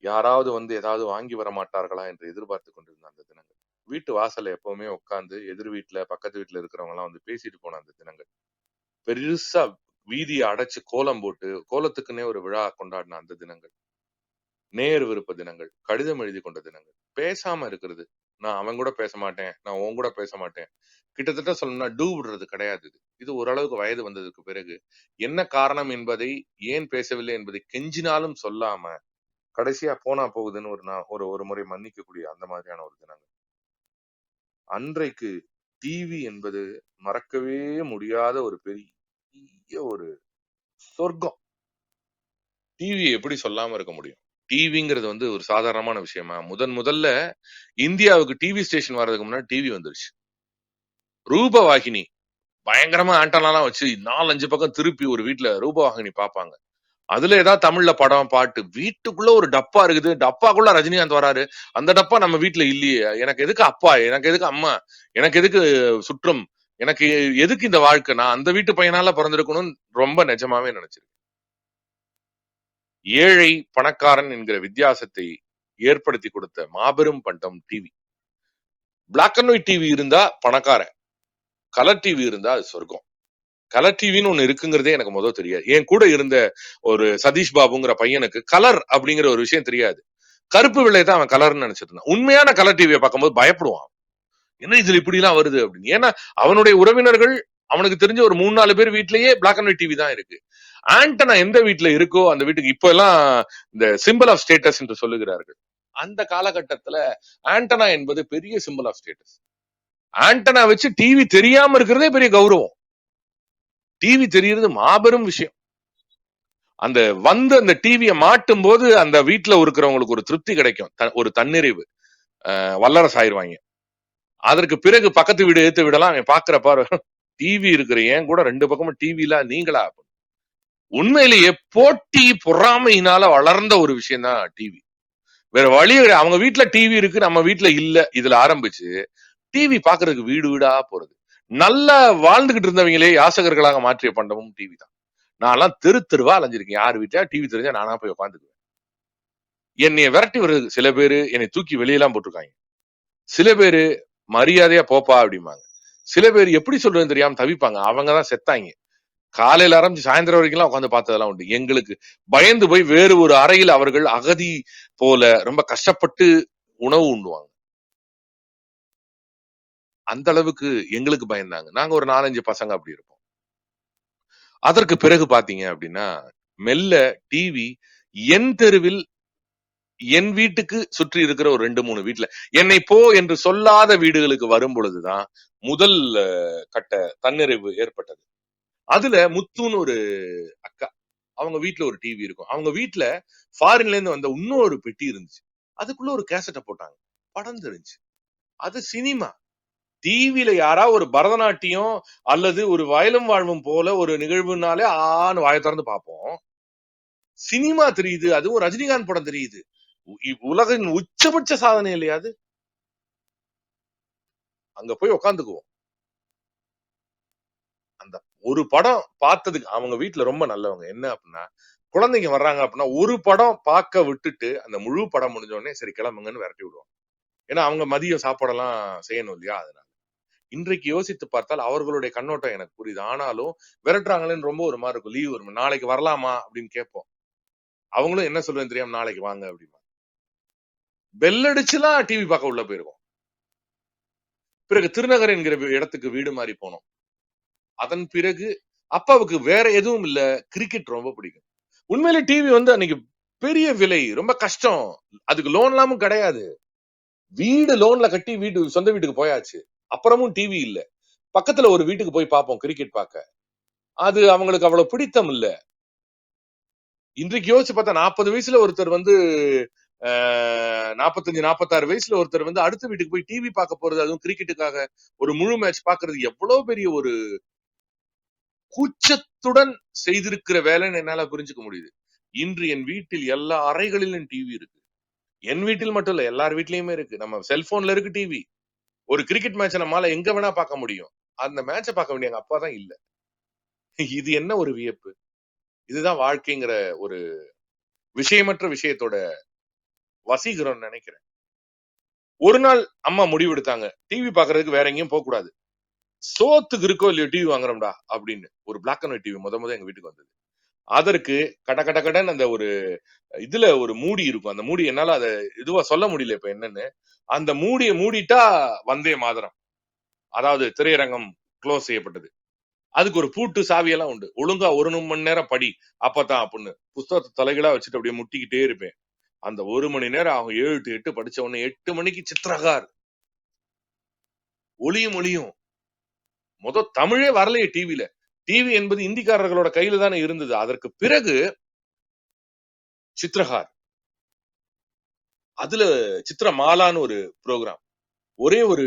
யாராவது வந்து ஏதாவது வாங்கி வர மாட்டார்களா என்று எதிர்பார்த்து கொண்டிருந்த அந்த தினங்கள். வீட்டு வாசல்ல எப்பவுமே உட்காந்து எதிர் வீட்டுல பக்கத்து வீட்டுல இருக்கிறவங்க எல்லாம் வந்து பேசிட்டு போன அந்த தினங்கள். பெருசா வீதியை அடைச்சு கோலம் போட்டு கோலத்துக்குன்னே ஒரு விழா கொண்டாடின அந்த தினங்கள். நேர் விருப்ப தினங்கள், கடிதம் எழுதி கொண்ட தினங்கள், பேசாம இருக்கிறது. நான் அவன் கூட பேச மாட்டேன், நான் உன் கூட பேச மாட்டேன், கிட்டத்தட்ட சொல்லணும்னா டூ விடுறது கிடையாது. இது ஓரளவுக்கு வயது வந்ததுக்கு பிறகு என்ன காரணம் என்பதை, ஏன் பேசவில்லை என்பதை கெஞ்சினாலும் சொல்லாம கடைசியா போனா போகுதுன்னு ஒரு முறை மன்னிக்கக்கூடிய அந்த மாதிரியான ஒரு தினங்கள். அன்றைக்கு டிவி என்பது மறக்கவே முடியாத ஒரு பெரிய ஒரு சொர்க்கம். டிவி எப்படி சொல்லாம இருக்க முடியும்? டிவிங்கிறது வந்து ஒரு சாதாரணமான விஷயமா? முதல்ல இந்தியாவுக்கு டிவி ஸ்டேஷன் வர்றதுக்கு முன்னாடி டிவி வந்துருச்சு. ரூபவாகினி பயங்கரமா ஆண்டனாலாம் வச்சு 4-5 பக்கம் திருப்பி ஒரு வீட்டுல ரூபவாகினி பாப்பாங்க. அதுல ஏதாவது தமிழ்ல படம் பாட்டு, வீட்டுக்குள்ள ஒரு டப்பா இருக்குது, டப்பாக்குள்ள ரஜினிகாந்த் வராரு, அந்த டப்பா நம்ம வீட்டுல இல்லையே, எனக்கு எதுக்கு அப்பா, எனக்கு எதுக்கு அம்மா, எனக்கு எதுக்கு சுற்றம், எனக்கு எதுக்கு இந்த வாழ்க்கை, நான் அந்த வீட்டு பையனால பிறந்திருக்கணும்னு ரொம்ப நிஜமாவே நினைச்சிருக்கேன். ஏழை பணக்காரன் என்கிற வித்தியாசத்தை ஏற்படுத்தி கொடுத்த மாபெரும் பண்டம் TV. Black and white TV இருந்தா பணக்காரன், கலர் டிவி இருந்தா அது சொர்க்கம். கலர் டிவின்னு ஒண்ணு இருக்குங்கிறதே எனக்கு முதல் தெரியாது. என் கூட இருந்த ஒரு சதீஷ் பாபுங்கிற பையனுக்கு கலர் அப்படிங்கிற ஒரு விஷயம் தெரியாது. கருப்பு வெள்ளை தான் அவன் கலர்னு நினைச்சிட்டு இருந்தான். உண்மையான கலர் டிவியை பார்க்கும்போது பயப்படுவான், என்ன இதுல இப்படி எல்லாம் வருது அப்படின்னு. ஏன்னா அவனுடைய உறவினர்கள், அவனுக்கு தெரிஞ்ச ஒரு 3-4 பேர் வீட்லயே பிளாக் அண்ட் ஒயிட் டிவி தான் இருக்கு. ஆண்டனா எந்த வீட்டுல இருக்கோ அந்த வீட்டுக்கு இப்ப எல்லாம் இந்த சிம்பிள் ஆஃப் ஸ்டேட்டஸ் என்று சொல்லுகிறார்கள். அந்த காலகட்டத்துல ஆண்டனா என்பது பெரிய சிம்பிள் ஆஃப் ஸ்டேட்டஸ். ஆண்டனா வச்சு டிவி தெரியாம இருக்கிறதே பெரிய கௌரவம். டிவி தெரியறது மாபெரும் விஷயம். அந்த டிவியை மாட்டும் போது அந்த வீட்டுல இருக்கிறவங்களுக்கு ஒரு திருப்தி கிடைக்கும், ஒரு தன்னிறைவு, வல்லரசு ஆயிருவாங்க. அதற்கு பிறகு பக்கத்து வீடு எடுத்து விடலாம், அவன் பாக்குறப்பாரு டிவி இருக்கிற ஏன் கூட 2 பக்கமும் டிவில நீங்களா. உண்மையிலேயே போட்டி பொறாமையினால வளர்ந்த ஒரு விஷயம் தான் டிவி. வேற வழி, அவங்க வீட்டுல டிவி இருக்கு, நம்ம வீட்டுல இல்ல, இதுல ஆரம்பிச்சு டிவி பாக்குறதுக்கு வீடு வீடா போறது. நல்லா வாழ்ந்துகிட்டு இருந்தவங்களே யாசகர்களாக மாற்றிய பண்டமும் டிவி தான். நான்லாம் தெருவா அலைஞ்சிருக்கேன். யார் வீட்டுல டிவி தெரிஞ்சா நானா போய் உட்காந்துக்குவேன். என்னைய விரட்டி வருது சில பேரு, என்னை தூக்கி வெளியெல்லாம் போட்டிருக்காங்க. சில பேரு மரியாதையா போப்பா அப்படிம்பாங்க. சில பேர் எப்படி சொல்றதுன்னு தெரியாம தவிப்பாங்க. அவங்கதான் செத்தாங்க. காலையில ஆரம்பிச்சு சாயந்தரம் வரைக்கும் எல்லாம் உட்காந்து பார்த்ததெல்லாம் உண்டு. எங்களுக்கு பயந்து போய் வேறு ஒரு அறையில் அவர்கள் அகதி போல ரொம்ப கஷ்டப்பட்டு உணவு உண்ணுவாங்க. அந்த அளவுக்கு எங்களுக்கு பயந்தாங்க. நாங்க ஒரு 4-5 பசங்க அப்படி இருப்போம். அதற்கு பிறகு பாத்தீங்க அப்படின்னா மெல்ல டிவி என் தெருவில் என் வீட்டுக்கு சுற்றி இருக்கிற ஒரு 2-3 வீட்டுல என்னை போ என்று சொல்லாத வீடுகளுக்கு வரும் பொழுதுதான் முதல் கட்ட தன்னிறைவு ஏற்பட்டது. அதுல முத்துன்னு ஒரு அக்கா, அவங்க வீட்டுல ஒரு டிவி இருக்கும். அவங்க வீட்டுல ஃபாரின்ல இருந்து வந்த இன்னொரு பெட்டி இருந்துச்சு. அதுக்குள்ள ஒரு கேசட்டை போட்டாங்க. படம் தெரிஞ்சு. அது சினிமா. டிவில யாராவது ஒரு பரதநாட்டியம் அல்லது ஒரு வயலும் வாழ்வும் போல ஒரு நிகழ்வுனாலே ஆன்னு வாயை திறந்து பார்ப்போம். சினிமா தெரியுது, அதுவும் ரஜினிகாந்த் படம் தெரியுது. உலகின் உச்சபட்ச சாதனை இல்லையா அது? அங்க போய் உட்காந்துக்குவோம். அந்த ஒரு படம் பார்த்ததுக்கு அவங்க வீட்டுல ரொம்ப நல்லவங்க. என்ன அப்படின்னா, குழந்தைங்க வர்றாங்க அப்படின்னா ஒரு படம் பார்க்க விட்டுட்டு அந்த முழு படம் முடிஞ்ச உடனே சரி கிளம்புங்கன்னு விரட்டி விடுவோம். ஏன்னா அவங்க மதியம் சாப்பாடெல்லாம் செய்யணும் இல்லையா? அதனால இன்றைக்கு யோசித்து பார்த்தால் அவர்களுடைய கண்ணோட்டம் எனக்கு புரியுது. ஆனாலும் விரட்டுறாங்களேன்னு ரொம்ப ஒரு மாதிரி இருக்கும். லீவ் வரும், நாளைக்கு வரலாமா அப்படின்னு கேட்போம். அவங்களும் என்ன சொல்றேன்னு தெரியாம நாளைக்கு வாங்க அப்படிமா. பெல் அடிச்சுலாம் டிவி பார்க்க உள்ள போயிருக்கோம். பிறகு திருநகர் என்கிற இடத்துக்கு வீடு மாறி போனோம். அதன் பிறகு அப்பாவுக்கு வேற எதுவும் இல்ல, கிரிக்கெட் ரொம்ப பிடிக்கும். உண்மையிலே டிவி அன்னைக்கு பெரிய விலை, ரொம்ப கஷ்டம். அதுக்கு லோன் எல்லாமும் கிடையாது. வீடு லோன்ல கட்டி சொந்த வீட்டுக்கு போயாச்சு. அப்புறமும் டிவி இல்ல. பக்கத்துல ஒரு வீட்டுக்கு போய் பார்ப்போம் கிரிக்கெட் பார்க்க. அது அவங்களுக்கு அவ்வளவு பிடித்தம் இல்ல. இன்றைக்கு யோசிச்சு பார்த்தா 40 வயசுல ஒருத்தர் 45 46 வயசுல ஒருத்தர் அடுத்த வீட்டுக்கு போய் டிவி பார்க்க போறது, அதுவும் கிரிக்கெட்டுக்காக ஒரு முழு மேட்ச் பாக்குறது எவ்வளவு பெரிய ஒரு கூச்சத்துடன் செய்திருக்கிற வேலைன்னு என்னால புரிஞ்சுக்க முடியுது. இன்று என் வீட்டில் எல்லா அறைகளிலும் டிவி இருக்கு. என் வீட்டில் மட்டும் இல்ல, எல்லார் வீட்லயுமே இருக்கு. நம்ம செல்போன்ல இருக்கு டிவி. ஒரு கிரிக்கெட் மேட்ச நம்மால எங்க வேணா பார்க்க முடியும். அந்த மேட்ச பார்க்க வேண்டிய எங்க அப்பா தான் இல்ல. இது என்ன ஒரு வியப்பு! இதுதான் வாழ்க்கைங்கிற ஒரு விஷயமற்ற விஷயத்தோட வசீகரம் நினைக்கிறேன். ஒரு நாள் அம்மா முடிவெடுத்தாங்க, டிவி பாக்குறதுக்கு வேற எங்கேயும் போக கூடாது. சோத்துக்கு இருக்கோ இல்லையோ டிவி வாங்குறோம்டா அப்படின்னு. ஒரு பிளாக் அண்ட் ஒயிட் டிவி முத எங்க வீட்டுக்கு வந்தது. அதற்கு கடன் அந்த ஒரு இதுல ஒரு மூடி இருக்கும். அந்த மூடி என்னால அதை இதுவா சொல்ல முடியல இப்ப என்னன்னு. அந்த மூடியை மூடிட்டா வந்தே மாதரம், அதாவது திரையரங்கம் க்ளோஸ் செய்யப்பட்டது. அதுக்கு ஒரு பூட்டு சாவியெல்லாம் உண்டு. ஒழுங்கா 1 மணி நேரம் படி அப்பதான் அப்படின்னு புஸ்தகத்தை தலைகளா வச்சுட்டு அப்படியே முட்டிக்கிட்டே இருப்பேன். அந்த 1 மணி நேரம் ஆகும். 7 to 8 படிச்ச உடனே 8 மணிக்கு சித்திரகார் ஒளியும் தமிழே வரலையே டிவில. டிவி என்பது இந்திக்காரர்களோட கையில தானே இருந்தது. அதற்கு பிறகு சித்திரகார், அதுல சித்திரமாலான்னு ஒரு ப்ரோக்ராம், ஒரே ஒரு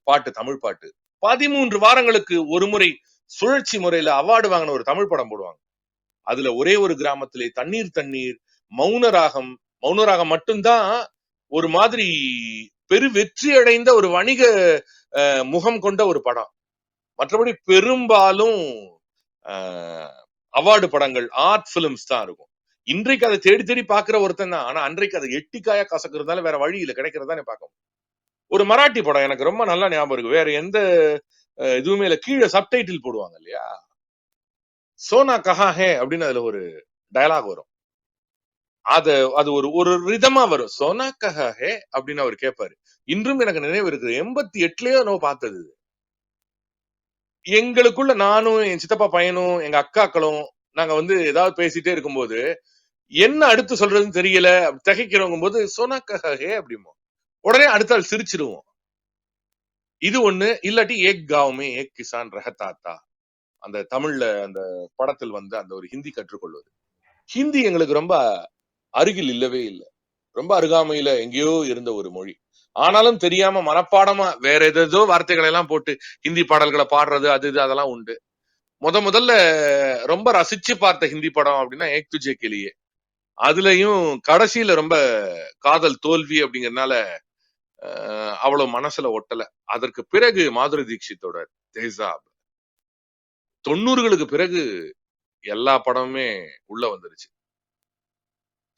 பாட்டு, தமிழ் பாட்டு. 13 வாரங்களுக்கு ஒரு முறை சுழற்சி முறையில அவார்டு வாங்கின ஒரு தமிழ் படம் போடுவாங்க. அதுல ஒரே ஒரு கிராமத்திலே தண்ணீர் மௌனராகம் மட்டும்தான் ஒரு மாதிரி பெரு வெற்றி அடைந்த ஒரு வணிக முகம் கொண்ட ஒரு படம். மற்றபடி பெரும்பாலும் அவார்டு படங்கள், ஆர்ட் பிலிம்ஸ் தான் இருக்கும். இன்றைக்கு அதை தேடி தேடி பாக்குற ஒருத்தன் தான். ஆனா அன்றைக்கு அதை எட்டிக்காயா கசக்குறதால வேற வழி இல்ல, கிடைக்கிறதானே பார்க்கணும். ஒரு மராட்டி படம் எனக்கு ரொம்ப நல்லா ஞாபகம் இருக்கு. வேற எந்த இதுவுமே இல்ல, கீழே சப்டைட்டில் போடுவாங்க இல்லையா, சோனா கஹா ஹே அப்படின்னு அதுல ஒரு டயலாக் வரும். அது ஒரு ரிதமா வரும். சோனா கஹா ஹே அப்படின்னு அவர் கேட்பாரு. இன்றும் எனக்கு நினைவு இருக்கு. 88லயோ நான் பார்த்தது. எங்களுக்குள்ள நானும் என் சித்தப்பா பையனும் எங்க அக்காக்களும் நாங்க ஏதாவது பேசிட்டே இருக்கும்போது என்ன அடுத்து சொல்றதுன்னு தெரியல, திகைக்கிறவங்க போது சோனா கஹா ஹே அப்படிமோ, உடனே அடுத்த ஆள் சிரிச்சிருவோம். இது ஒண்ணு. இல்லாட்டி ஏக் காவ்மே ஏக் கிசான் ரஹதாத்தா, அந்த தமிழ்ல அந்த படத்தில் அந்த ஒரு ஹிந்தி கற்றுக்கொள்வது. ஹிந்தி எங்களுக்கு ரொம்ப அருகில் இல்லவே இல்லை. ரொம்ப அருகாமையில எங்கேயோ இருந்த ஒரு மொழி. ஆனாலும் தெரியாம மனப்பாடமா வேற ஏதோ வார்த்தைகளை எல்லாம் போட்டு ஹிந்தி பாடல்களை பாடுறது, அது இது அதெல்லாம் உண்டு. முதல்ல ரொம்ப ரசிச்சு பார்த்த ஹிந்தி படம் அப்படின்னா ஏக் துஜே கே லியே. அதுலயும் கடைசியில ரொம்ப காதல் தோல்வி அப்படிங்கறதுனால அவ்வளவு மனசுல ஒட்டல. அதற்கு பிறகு மாதுரி தீட்சித்தோட தேசாப், 90களுக்கு பிறகு எல்லா படமுமே உள்ள வந்துருச்சு.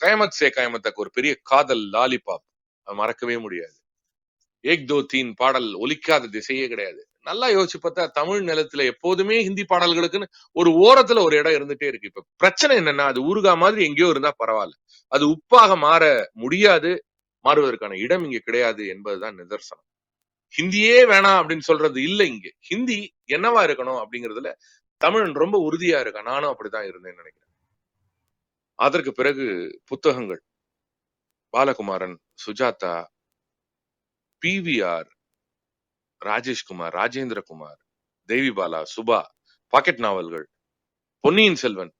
கயமத் சே கயமத் தக் ஒரு பெரிய காதல் லாலிபாப், மறக்கவே முடியாது. ஏக் தோ தீன் பாடல் ஒலிக்காத திசையே கிடையாது. நல்லா யோசிச்சு பார்த்தா தமிழ் நிலத்துல எப்போதுமே ஹிந்தி பாடல்களுக்குன்னு ஒரு ஓரத்துல ஒரு இடம் இருந்துட்டே இருக்கு. இப்ப பிரச்சனை என்னன்னா, அது ஊருகா மாதிரி எங்கேயோ இருந்தா பரவாயில்ல, அது உப்பாக மாற முடியாது, மாறுவதற்கான இடம் இங்க கிடையாது என்பதுதான் நிதர்சனம். ஹிந்தியே வேணாம் அப்படின்னு சொல்றது இல்ல. இங்க ஹிந்தி என்னவா இருக்கணும் அப்படிங்கறதுல தமிழன் ரொம்ப உறுதியா இருக்கான். நானும் அப்படித்தான் இருந்தேன்னு நினைக்கிறேன். அதற்கு பிறகு புத்தகங்கள், பாலகுமாரன், சுஜாதா, பிவிஆர், ராஜேஷ்குமார், ராஜேந்திரகுமார், தேவிபாலா, சுபா, பாக்கெட் நாவல்கள், பொன்னியின் செல்வன்.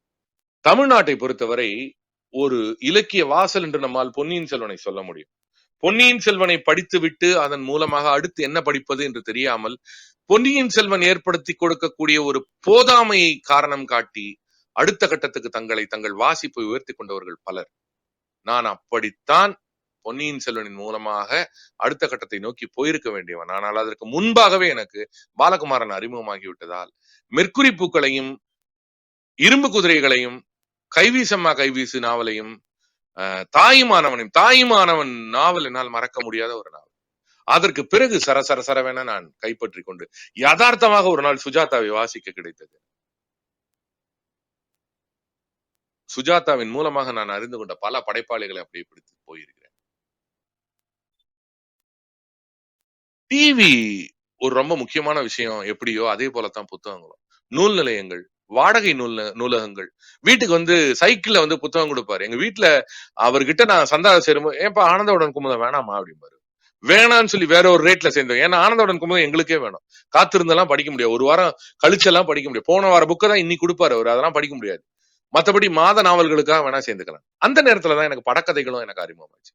தமிழ்நாட்டை பொறுத்தவரை ஒரு இலக்கிய வாசல் என்று நம்மால் பொன்னியின் செல்வனை சொல்ல முடியும். பொன்னியின் செல்வனை படித்துவிட்டு அதன் மூலமாக அடுத்து என்ன படிப்பது என்று தெரியாமல் பொன்னியின் செல்வன் ஏற்படுத்தி கொடுக்கக்கூடிய ஒரு போதாமையை காரணம் காட்டி அடுத்த கட்டத்துக்கு தங்கள் வாசிப்பை உயர்த்தி கொண்டவர்கள் பலர். நான் அப்படித்தான் பொன்னியின் செல்வனின் மூலமாக அடுத்த கட்டத்தை நோக்கி போயிருக்க வேண்டியவன். ஆனால் அதற்கு முன்பாகவே எனக்கு பாலகுமாரன் அறிமுகமாகிவிட்டதால் மெர்க்குரி பூக்களையும் இரும்பு குதிரைகளையும் கைவீசம்மா கைவீசு நாவலையும் தாயுமானவன் நாவல் என்னால் மறக்க முடியாத ஒரு நாவல். அதற்கு பிறகு சரசரவென நான் கைப்பற்றி கொண்டு யதார்த்தமாக ஒரு நாள் சுஜாதாவை வாசிக்க கிடைத்தது. சுஜாதாவின் மூலமாக நான் அறிந்து கொண்ட பல படைப்பாளிகளை அப்படி பிடித்து போயிருக்கிறேன். டிவி ஒரு ரொம்ப முக்கியமான விஷயம் எப்படியோ அதே போலத்தான் புத்தகங்களும். நூல் நிலையங்கள், வாடகை நூலகங்கள், வீட்டுக்கு சைக்கிள்ல புத்தகம் கொடுப்பாரு. எங்க வீட்டுல அவர்கிட்ட நான் சந்தா சேரும்போது, ஏன்பா ஆனந்தவுடன் குமுதம் வேணாமா அப்படிம்பாரு. வேணான்னு சொல்லி வேற ஒரு ரேட்ல சேர்ந்தோம். ஏன்னா ஆனந்தவுடன் குமுதம் எங்களுக்கே வேணும். காத்திருந்தெல்லாம் படிக்க முடியாது, ஒரு வாரம் கழிச்செல்லாம் படிக்க முடியாது. போன வார புக்கை தான் இன்னைக்கு கொடுப்பாரு அவர், அதெல்லாம் படிக்க முடியாது. மற்றபடி மாத நாவல்களுக்காக வேணா சேர்ந்துக்கலாம். அந்த நேரத்துலதான் எனக்கு படக்கதைகளும் எனக்கு அறிமுகமாச்சு.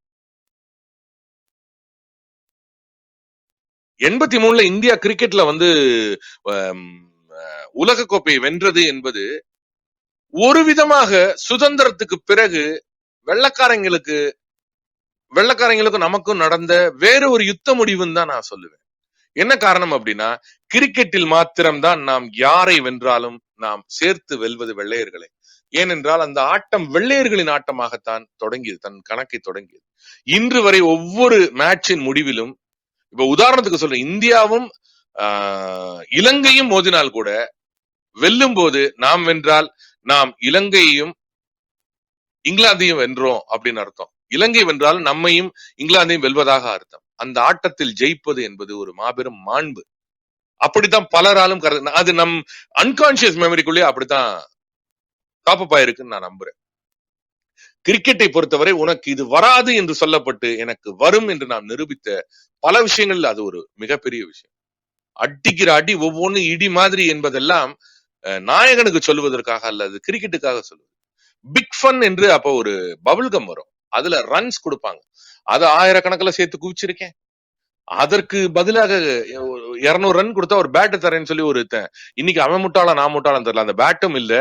83 இந்தியா கிரிக்கெட்ல உலக கோப்பையை வென்றது என்பது ஒரு விதமாக சுதந்திரத்துக்கு பிறகு வெள்ளக்காரங்களுக்கும் நமக்கும் நடந்த வேற ஒரு யுத்த முடிவுன்னு தான் நான் சொல்லுவேன். என்ன காரணம் அப்படின்னா, கிரிக்கெட்டில் மாத்திரம்தான் நாம் யாரை வென்றாலும் நாம் சேர்த்து வெல்வது வெள்ளையர்களை. ஏனென்றால் அந்த ஆட்டம் வெள்ளையர்களின் ஆட்டமாகத்தான் தொடங்கியது, தன் கணக்கை தொடங்கியது. இன்று வரை ஒவ்வொரு மேட்சின் முடிவிலும், இப்ப உதாரணத்துக்கு சொல்றேன், இந்தியாவும் இலங்கையும் மோதினால் கூட வெல்லும் போது நாம் வென்றால் நாம் இலங்கையையும் இங்கிலாந்தையும் வென்றோம் அப்படின்னு அர்த்தம். இலங்கை வென்றால் நம்மையும் இங்கிலாந்தையும் வெல்வதாக அர்த்தம். அந்த ஆட்டத்தில் ஜெயிப்பது என்பது ஒரு மாபெரும் மாண்பு. அப்படித்தான் பலராலும் அது நம் அன்கான்சியஸ் மெமரிக்குள்ளே அப்படித்தான் காப்பப் ஆயிருக்குன்னு நான் நம்புறேன். கிரிக்கெட்டை பொறுத்தவரை உனக்கு இது வராது என்று சொல்லப்பட்டு எனக்கு வரும் என்று நாம் நிரூபித்த பல விஷயங்கள் அது ஒரு மிகப்பெரிய விஷயம். அடிக்கிற அடி ஒவ்வொன்றும் இடி மாதிரி என்பதெல்லாம் நாயகனுக்கு சொல்லுவதற்காக அல்லது கிரிக்கெட்டுக்காக சொல்லுவது. பிக் ஃபன் என்று அப்போ ஒரு பபுள்கம் வரும், அதுல ரன்ஸ் கொடுப்பாங்க. அது ஆயிரக்கணக்கில் சேர்த்து குவிச்சிருக்கேன். அதற்கு பதிலாக 200 ரன் கொடுத்தா ஒரு பேட்டு தரேன்னு சொல்லி இன்னைக்கு அவன் முட்டாளா நான் முட்டாளம் தெரியல, அந்த பேட்டும் இல்ல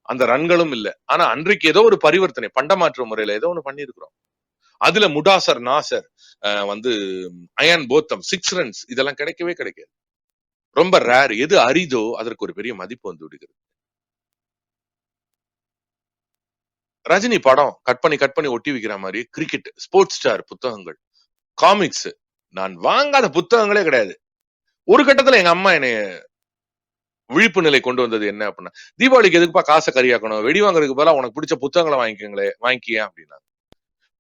அந்த ரன்களும் இல்ல. ஆனா அன்றைக்கு ஏதோ ஒரு பரிவர்த்தனை பண்டமாற்று முறையில ஏதோ ஒண்ணு பண்ணிருக்கிறோம். அதுல முடாசர் நாசர் அயன் போத்தம் 6 ரன்ஸ் இதெல்லாம் கிடைக்கவே கிடைக்காது, ரொம்ப ரேர். எது அரிதோ அதற்கு ஒரு பெரிய மதிப்பு வந்து விடுகிறது. ரஜினி படம் கட் பண்ணி ஒட்டி வைக்கிற மாதிரி கிரிக்கெட், ஸ்போர்ட்ஸ் ஸ்டார் புத்தகங்கள், காமிக்ஸ், நான் வாங்காத புத்தகங்களே கிடையாது. ஒரு கட்டத்துல எங்க அம்மா என்னைய விழிப்பு நிலை கொண்டு வந்தது என்ன அப்படின்னா, தீபாவளிக்கு எதுக்குப்பா காசை கரியாக்கணும், வெடி வாங்குறதுக்கு பதிலா உனக்கு பிடிச்ச புத்தகங்களை வாங்கிக்கிய அப்படின்னா.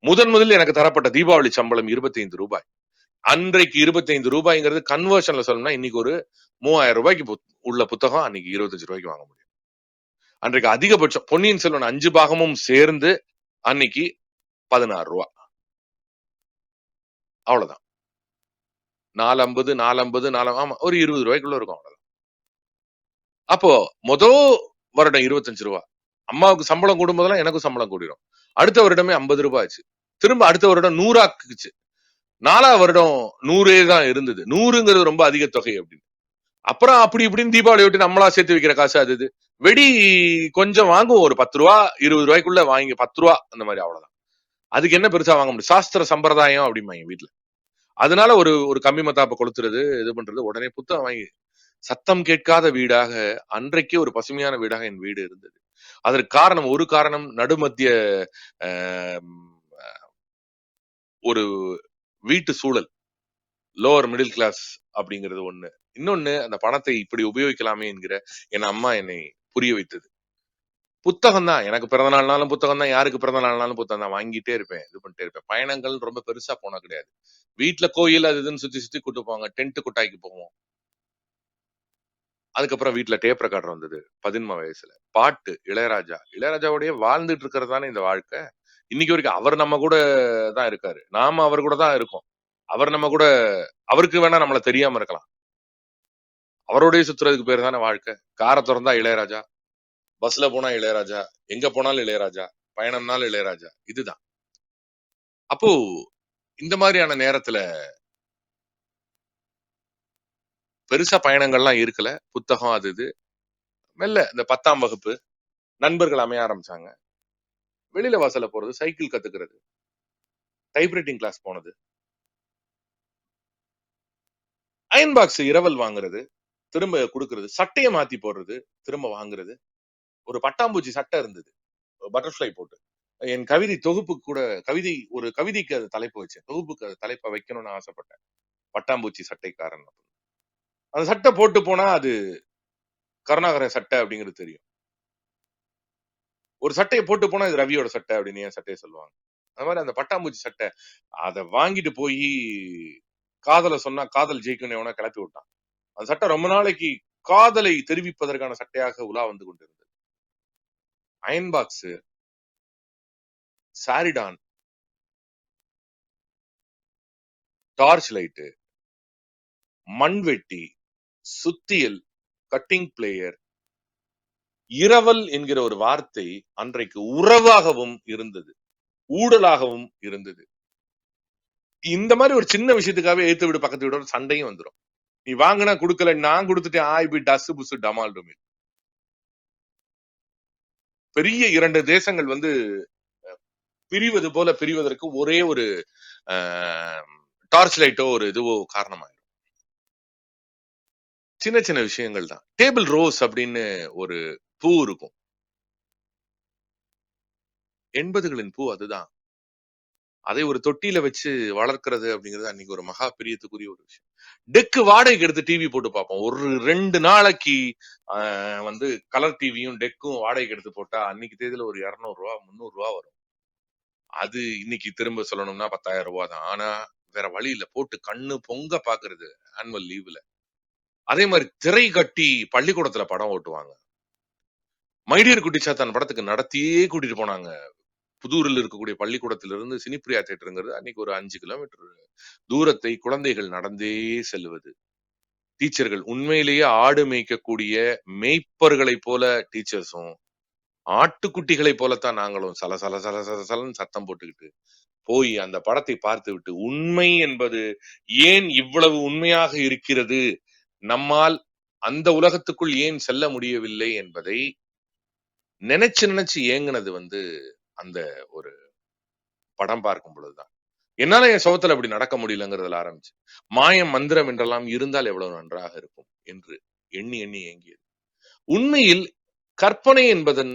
முதலில் எனக்கு தரப்பட்ட தீபாவளி சம்பளம் 25 ரூபாய். அன்றைக்கு 25 ரூபாய்ங்கிறது கன்வர்ஷன்ல சொல்லணும்னா இன்னைக்கு ஒரு 3000 ரூபாய்க்கு உள்ள புத்தகம் அன்னைக்கு 25 ரூபாய்க்கு வாங்க முடியும். அன்றைக்கு அதிகபட்சம் பொன்னியின் செல்வன் 5 பாகமும் சேர்ந்து அன்னைக்கு 16 ரூபா, அவ்வளவுதான். 450 ஆமா ஒரு 20 ரூபாய்க்குள்ள இருக்கும், அவ்வளவுதான். அப்போ வருடம் 25 ரூபா. அம்மாவுக்கு சம்பளம் கூடும் போதெல்லாம் எனக்கும் சம்பளம் கூடிரும். அடுத்த வருடமே 50 ரூபாய் ஆச்சு. திரும்ப அடுத்த வருடம் 100 ஆக்குச்சு. 4வது வருடம் 100 தான் இருந்தது. 100ங்கிறது ரொம்ப அதிக தொகை அப்படின்னு. அப்புறம் அப்படி இப்படின்னு தீபாவளி விட்டு நம்மளா சேர்த்து வைக்கிற காசு அது வெடி கொஞ்சம் வாங்குவோம், ஒரு 10 ரூபா 20 ரூபாய்க்குள்ள வாங்கி 10 ரூபா அந்த மாதிரி, அவ்வளவுதான். அதுக்கு என்ன பெருசா வாங்க முடியும், சாஸ்திர சம்பிரதாயம் அப்படிம்பாங்க வீட்டுல. அதனால ஒரு கம்மி மத்தாப்ப கொளுத்துறது இது பண்றது, உடனே புத்தகம் வாங்கி சத்தம் கேட்காத வீடாக, அன்றைக்கே ஒரு பசுமையான வீடாக என் வீடு இருந்தது. அதற்கு ஒரு காரணம் நடுமத்திய ஒரு வீட்டு சூழல், லோவர் மிடில் கிளாஸ் அப்படிங்கிறது ஒண்ணு. இன்னொன்னு, அந்த பணத்தை இப்படி உபயோகிக்கலாமே என்கிற என் அம்மா என்னை புரிய வைத்தது. புத்தகம் தான், எனக்கு பிறந்த நாள்னாலும் புத்தகம் தான், யாருக்கு பிறந்த நாள்னாலும் புத்தகம் தான், வாங்கிட்டே இருப்பேன், இது பண்ணிட்டே இருப்பேன். பயணங்கள் ரொம்ப பெருசா போனா கிடையாது. வீட்டுல கோயில் அது இதுன்னு சுத்தி கூட்டு போவாங்க, டென்ட் குட்டாய்க்கு போவோம். அதுக்கப்புறம் வீட்டுல டேப் ரெக்கார்டர் வந்தது 15 வயசுல. பாட்டு இளையராஜாவுடைய வாழ்ந்துட்டு இருக்கிறது தானே இந்த வாழ்க்கை. இன்னைக்கு வரைக்கும் அவர் நம்ம கூட தான் இருக்காரு, நாம அவர் கூட தான் இருக்கோம். அவர் நம்ம கூட, அவருக்கு வேணா நம்மள தெரியாம இருக்கலாம், அவரோடய சுத்துறதுக்கு பேர் தானே வாழ்க்கை. காரை திறந்தா இளையராஜா, பஸ்ல போனா இளையராஜா, எங்க போனாலும் இளையராஜா, பயணம்னாலும் இளையராஜா. இதுதான். அப்போ இந்த மாதிரியான நேரத்துல பெருசா பயணங்கள்லாம் இருக்கல, புத்தகம் அது இது. மெல்ல இந்த 10ஆம் வகுப்பு நண்பர்கள் அமைய ஆரம்பிச்சாங்க. வெளியில வாசல்ல போறது, சைக்கிள் கத்துக்கிறது, டைப்ரைட்டிங் கிளாஸ் போனது, அயன் பாக்ஸ் இரவல் வாங்குறது, திரும்ப கொடுக்கறது, சட்டையை மாத்தி போடுறது, திரும்ப வாங்குறது. ஒரு பட்டாம்பூச்சி சட்டை இருந்தது, பட்டர்ஃபிளை போட்டு. என் கவிதை தொகுப்புக்கு கூட ஒரு கவிதைக்கு அது தலைப்பு வச்சேன், தொகுப்புக்கு அது தலைப்பை வைக்கணும்னு ஆசைப்பட்டேன், பட்டாம்பூச்சி சட்டைக்காரன். அந்த சட்டை போட்டு போனா அது கருணாகரன் சட்டை அப்படிங்கிறது தெரியும். ஒரு சட்டையை போட்டு போனா இது ரவியோட சட்டை அப்படின்னு என் சட்டையை சொல்லுவாங்க. அந்த மாதிரி அந்த பட்டாம்பூச்சி சட்டை அதை வாங்கிட்டு போய் காதலை சொன்னா காதல் ஜெயிக்கணும் எவனா கிளப்பி விட்டான். அந்த சட்டை ரொம்ப நாளைக்கு காதலை தெரிவிப்பதற்கான சட்டையாக உலா வந்து கொண்டிருந்தது. Iron box, Saridon, torch light, மண்வெட்டி, சுத்தியல், கட்டிங் பிளேயர், இரவல் என்கிற ஒரு வார்த்தை அன்றைக்கு உறவாகவும் இருந்தது, ஊடலாகவும் இருந்தது. இந்த மாதிரி ஒரு சின்ன விஷயத்துக்காகவே ஏத்து விடு பக்கத்து விட சண்டையும் வந்துடும். நீ வாங்கினா கொடுக்கல, நான் கொடுத்துட்டேன், ஆய்பி டசு புசு டமால் டுமி. பெரிய 2 தேசங்கள் வந்து பிரிவது போல பிரிவதற்கு ஒரே ஒரு டார்ச் லைட்டோ ஒரு இதுவோ காரணமாயிடும். சின்ன சின்ன விஷயங்கள் தான். டேபிள் ரோஸ் அப்படின்னு ஒரு பூ இருக்கும், 80களின் பூ. அதுதான், அதை ஒரு தொட்டியில வச்சு வளர்க்கிறது அப்படிங்கிறது அன்னைக்கு ஒரு மகா பிரியத்துக்குரிய ஒரு விஷயம். டெக்கு வாடகைக்கு எடுத்து டிவி போட்டு பார்ப்போம். ஒரு 2 நாளைக்கு வந்து கலர் டிவியும் டெக்கும் வாடகைக்கு எடுத்து போட்டா அன்னைக்கு தேதியில ஒரு 200 ரூபா 300 ரூபா வரும். அது இன்னைக்கு திரும்ப சொல்லணும்னா 10,000 ரூபாய் தான். ஆனா வேற வழி இல்ல, போட்டு கண்ணு பொங்க பாக்குறது ஆனுவல் லீவ்ல. அதே மாதிரி திரை கட்டி பள்ளிக்கூடத்துல படம் ஓட்டுவாங்க. மைடியர் குட்டிச்சாத்தான் படத்துக்கு நடத்தியே கூட்டிட்டு போனாங்க. புதூரில் இருக்கக்கூடிய பள்ளிக்கூடத்திலிருந்து சினிப்பிரியா தியேட்டருங்கிறது அன்னைக்கு ஒரு 5 கிலோமீட்டர் தூரத்தை குழந்தைகள் நடந்தே செல்வது. டீச்சர்கள் உண்மையிலேயே ஆடு மேய்க்கக்கூடிய மேய்ப்பர்களை போல டீச்சர்ஸும், ஆட்டுக்குட்டிகளை போலத்தான் நாங்களும் சல சல சல சல சலன்னு சத்தம் போட்டுக்கிட்டு போய் அந்த படத்தை பார்த்து விட்டு, உண்மை என்பது ஏன் இவ்வளவு உண்மையாக இருக்கிறது, நம்மால் அந்த உலகத்துக்குள் ஏன் செல்ல முடியவில்லை என்பதை நினைச்சு நினைச்சு ஏங்குனது வந்து அந்த ஒரு படம் பார்க்கும் பொழுதுதான். என்னால என் சோகத்துல அப்படி நடக்க முடியலங்கிறதுல ஆரம்பிச்சு, மாயம் மந்திரம் என்றெல்லாம் இருந்தால் எவ்வளவு நன்றாக இருக்கும் என்று எண்ணி எண்ணி ஏங்கியது. உண்மையில் கற்பனை என்பதன்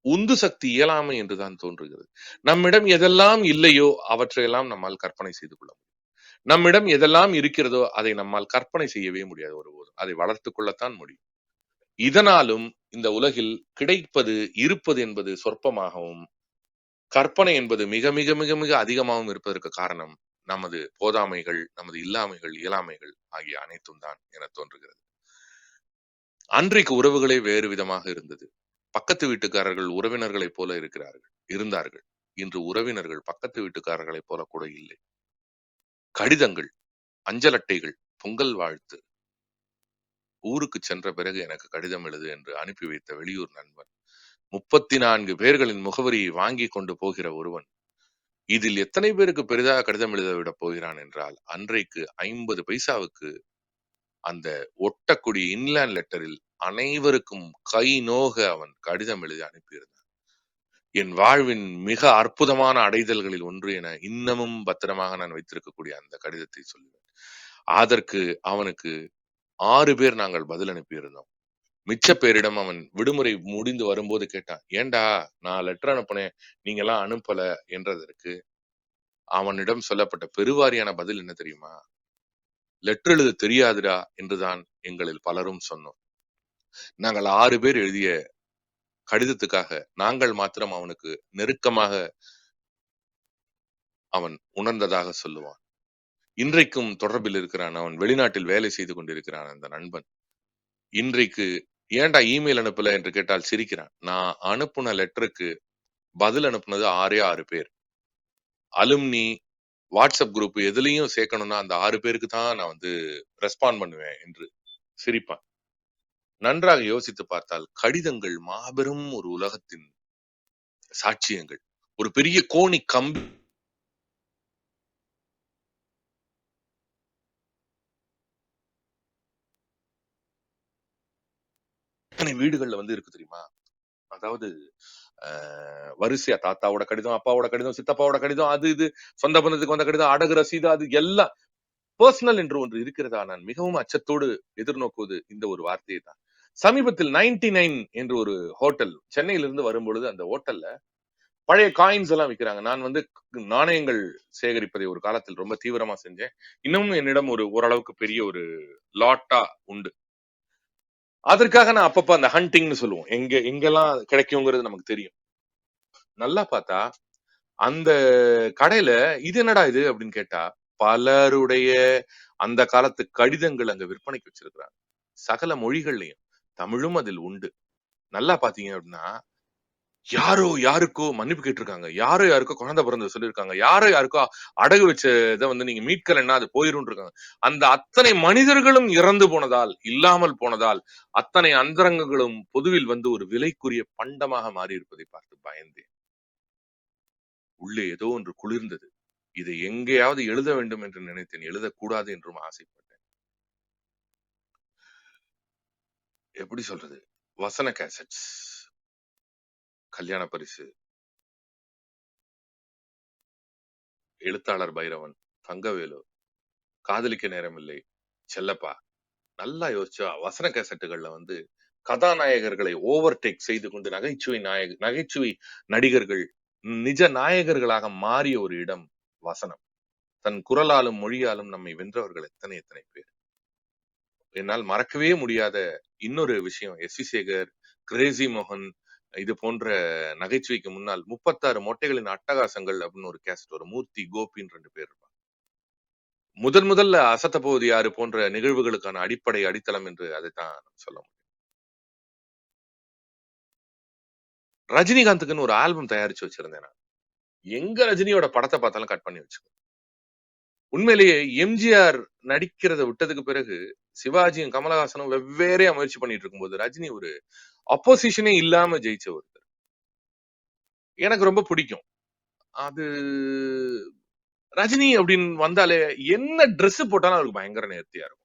உந்து சக்தி இயலாமை என்றுதான் தோன்றுகிறது. நம்மிடம் எதெல்லாம் இல்லையோ அவற்றையெல்லாம் நம்மால் கற்பனை செய்து கொள்ள முடியும். நம்மிடம் எதெல்லாம் இருக்கிறதோ அதை நம்மால் கற்பனை செய்யவே முடியாது ஒருபோதும். அதை வளர்த்து கொள்ளத்தான் முடியும். இதனாலும் இந்த உலகில் கிடைப்பது இருப்பது என்பது சொற்பமாகவும், கற்பனை என்பது மிக மிக மிக மிக அதிகமாகவும் இருப்பதற்கு காரணம் நமது போதாமைகள், நமது இல்லாமைகள், இயலாமைகள் ஆகிய அனைத்தும் தான் என தோன்றுகிறது. அன்றைக்கு உறவுகளே வேறு விதமாக இருந்தது. பக்கத்து வீட்டுக்காரர்கள் உறவினர்களைப் போல இருந்தார்கள். இன்று உறவினர்கள் பக்கத்து வீட்டுக்காரர்களைப் போல கூட இல்லை. கடிதங்கள், அஞ்சல் அட்டைகள், பொங்கல் வாழ்த்து, ஊருக்கு சென்ற பிறகு எனக்கு கடிதம் எழுது என்று அனுப்பி வைத்த வெளியூர் நண்பன், 34 பேர்களின் முகவரியை வாங்கி கொண்டு போகிற ஒருவன் இதில் எத்தனை பேருக்கு பெரிதாக கடிதம் எழுத விட போகிறான் என்றால், அன்றைக்கு 50 பைசாவுக்கு அந்த ஒட்டக்கூடிய இன்லேண்ட் லெட்டரில் அனைவருக்கும் கை நோக அவன் கடிதம் எழுதி அனுப்பியிருந்தான். என் வாழ்வின் மிக அற்புதமான அடைதல்களில் ஒன்று என இன்னமும் பத்திரமாக நான் வைத்திருக்கக்கூடிய அந்த கடிதத்தை சொல்லுவேன். அதற்கு அவனுக்கு 6 பேர் நாங்கள் பதில் அனுப்பியிருந்தோம். மிச்ச பேரிடம் அவன் விடுமுறை முடிந்து வரும்போது கேட்டான், ஏண்டா நான் லெட்டர் அனுப்புனேன், நீங்க எல்லாம் அனுப்பல என்றதற்கு அவனிடம் சொல்லப்பட்ட பெருவாரியான பதில் என்ன தெரியுமா? லெட்டர் எழுத தெரியாதுடா என்றுதான் எங்களில் பலரும் சொன்னோம். நாங்கள் 6 பேர் எழுதிய கடிதத்துக்காக நாங்கள் மாத்திரம் அவனுக்கு நெருக்கமாக அவன் உணர்ந்ததாக சொல்லுவான். இன்றைக்கும் தொடர்பில் இருக்கிறான். அவன் வெளிநாட்டில் வேலை செய்து கொண்டிருக்கிறான். அந்த நண்பன் இன்றைக்கு ஏன்டா இமெயில் அனுப்பல என்று கேட்டால் சிரிக்கிறான். நான் அனுப்புன லெட்டருக்கு பதில் அனுப்புனது 6 பேர். அலுமினி, வாட்ஸ்அப் குரூப் எதுலயும் சேர்க்கணும்னா அந்த 6 பேருக்கு தான் நான் வந்து ரெஸ்பாண்ட் பண்ணுவேன் என்று சிரிப்பான். நன்றாக யோசித்து பார்த்தால் கடிதங்கள் மாபெரும் ஒரு உலகத்தின் சாட்சியங்கள். ஒரு பெரிய கோணி கம்பி வீடுகள்ல வந்து இருக்கு தெரியுமா? அதாவது வரிசையா தாத்தாவோட கடிதம், அப்பாவோட கடிதம், சித்தப்பாவோட கடிதம், அது இது சொந்த பந்தத்துக்கு வந்த கடிதம், அடகு ரசீது, அது எல்லாம் பர்சனல் என்று ஒன்று இருக்கிறதா? நான் மிகவும் அச்சத்தோடு எதிர்நோக்குவது இந்த ஒரு வார்த்தையை தான். சமீபத்தில் 99 என்று ஒரு ஹோட்டல் சென்னையிலிருந்து வரும்பொழுது அந்த ஹோட்டல்ல பழைய காயின்ஸ் எல்லாம் விற்கிறாங்க. நான் வந்து நாணயங்கள் சேகரிப்பதை ஒரு காலத்தில் ரொம்ப தீவிரமா செஞ்சேன். இன்னமும் என்னிடம் ஒரு ஓரளவுக்கு பெரிய ஒரு லாட்டா உண்டு. அதற்காக நான் அப்பப்ப அந்த ஹண்டிங்னு சொல்லுவோம், எங்கெல்லாம் கிடைக்குங்கிறது நமக்கு தெரியும். நல்லா பார்த்தா அந்த கடையில இது என்னடா இது அப்படின்னு கேட்டா பலருடைய அந்த காலத்து கடிதங்கள் அங்க விற்பனைக்கு வச்சிருக்கிறாங்க. சகல மொழிகள்லயும், தமிழும் அதில் உண்டு. நல்லா பாத்தீங்க அப்படின்னா யாரோ யாருக்கோ மன்னிப்பு கேட்டிருக்காங்க, யாரோ யாருக்கோ குழந்தை பிறந்த சொல்லியிருக்காங்க, யாரோ யாருக்கோ அடகு வச்ச இதை வந்து நீங்க மீட்கலன்னா அது போயிரும் இருக்காங்க. அந்த அத்தனை மனிதர்களும் இறந்து போனதால், இல்லாமல் போனதால், அத்தனை அந்தரங்கங்களும் பொதுவில் வந்து ஒரு விலைக்குரிய பண்டமாக மாறி இருப்பதை பார்த்து பயந்தேன். உள்ளே ஏதோ ஒன்று குளிர்ந்தது. இதை எங்கேயாவது எழுத வேண்டும் என்று நினைத்தேன், எழுதக்கூடாது என்றும் ஆசைப்பட்டேன். எப்படி சொல்றது, வசன கேசட்ஸ், கல்யாண பரிசு, எழுத்தாளர் பைரவன், தங்கவேலு, காதலிக்க நேரமில்லை, செல்லப்பா, நல்லா யோசிச்சா வசன கேசட்டுகள்ல வந்து கதாநாயகர்களை ஓவர்டேக் செய்து கொண்டு நகைச்சுவை நடிகர்கள் நிஜ நாயகர்களாக மாறிய ஒரு இடம் வசனம். தன் குரலாலும் மொழியாலும் நம்மை வென்றவர்கள் எத்தனை எத்தனை பேர். என்னால் மறக்கவே முடியாத இன்னொரு விஷயம், எஸ் வி சேகர், கிரேசி மோகன், இது போன்ற நகைச்சுவைக்கு முன்னால் 36 மொட்டைகளின் அட்டகாசங்கள் அப்படின்னு ஒரு கேசட், ஒரு மூர்த்தி, கோபின்னு 2 பேர் இருப்பாங்க. முதல்ல அசத்த போவது யாரு போன்ற நிகழ்வுகளுக்கான அடிப்படை அடித்தளம் என்று அதைத்தான் சொல்ல முடியும். ரஜினிகாந்துக்குன்னு ஒரு ஆல்பம் தயாரிச்சு வச்சிருந்தேன் நான். எங்க ரஜினியோட படத்தை பார்த்தாலும் கட் பண்ணி வச்சுக்கோ. உண்மையிலேயே எம்ஜிஆர் நடிக்கிறத விட்டதுக்கு பிறகு சிவாஜியும் கமலஹாசனும் வெவ்வேறையா முயற்சி பண்ணிட்டு இருக்கும்போது ரஜினி ஒரு அப்போசிஷனே இல்லாம ஜெயிச்ச ஒருத்தர். எனக்கு ரொம்ப பிடிக்கும். அது ரஜினி அப்படின்னு வந்தாலே என்ன ட்ரெஸ் போட்டாலும் அவருக்கு பயங்கர நேர்த்தியா இருக்கும்.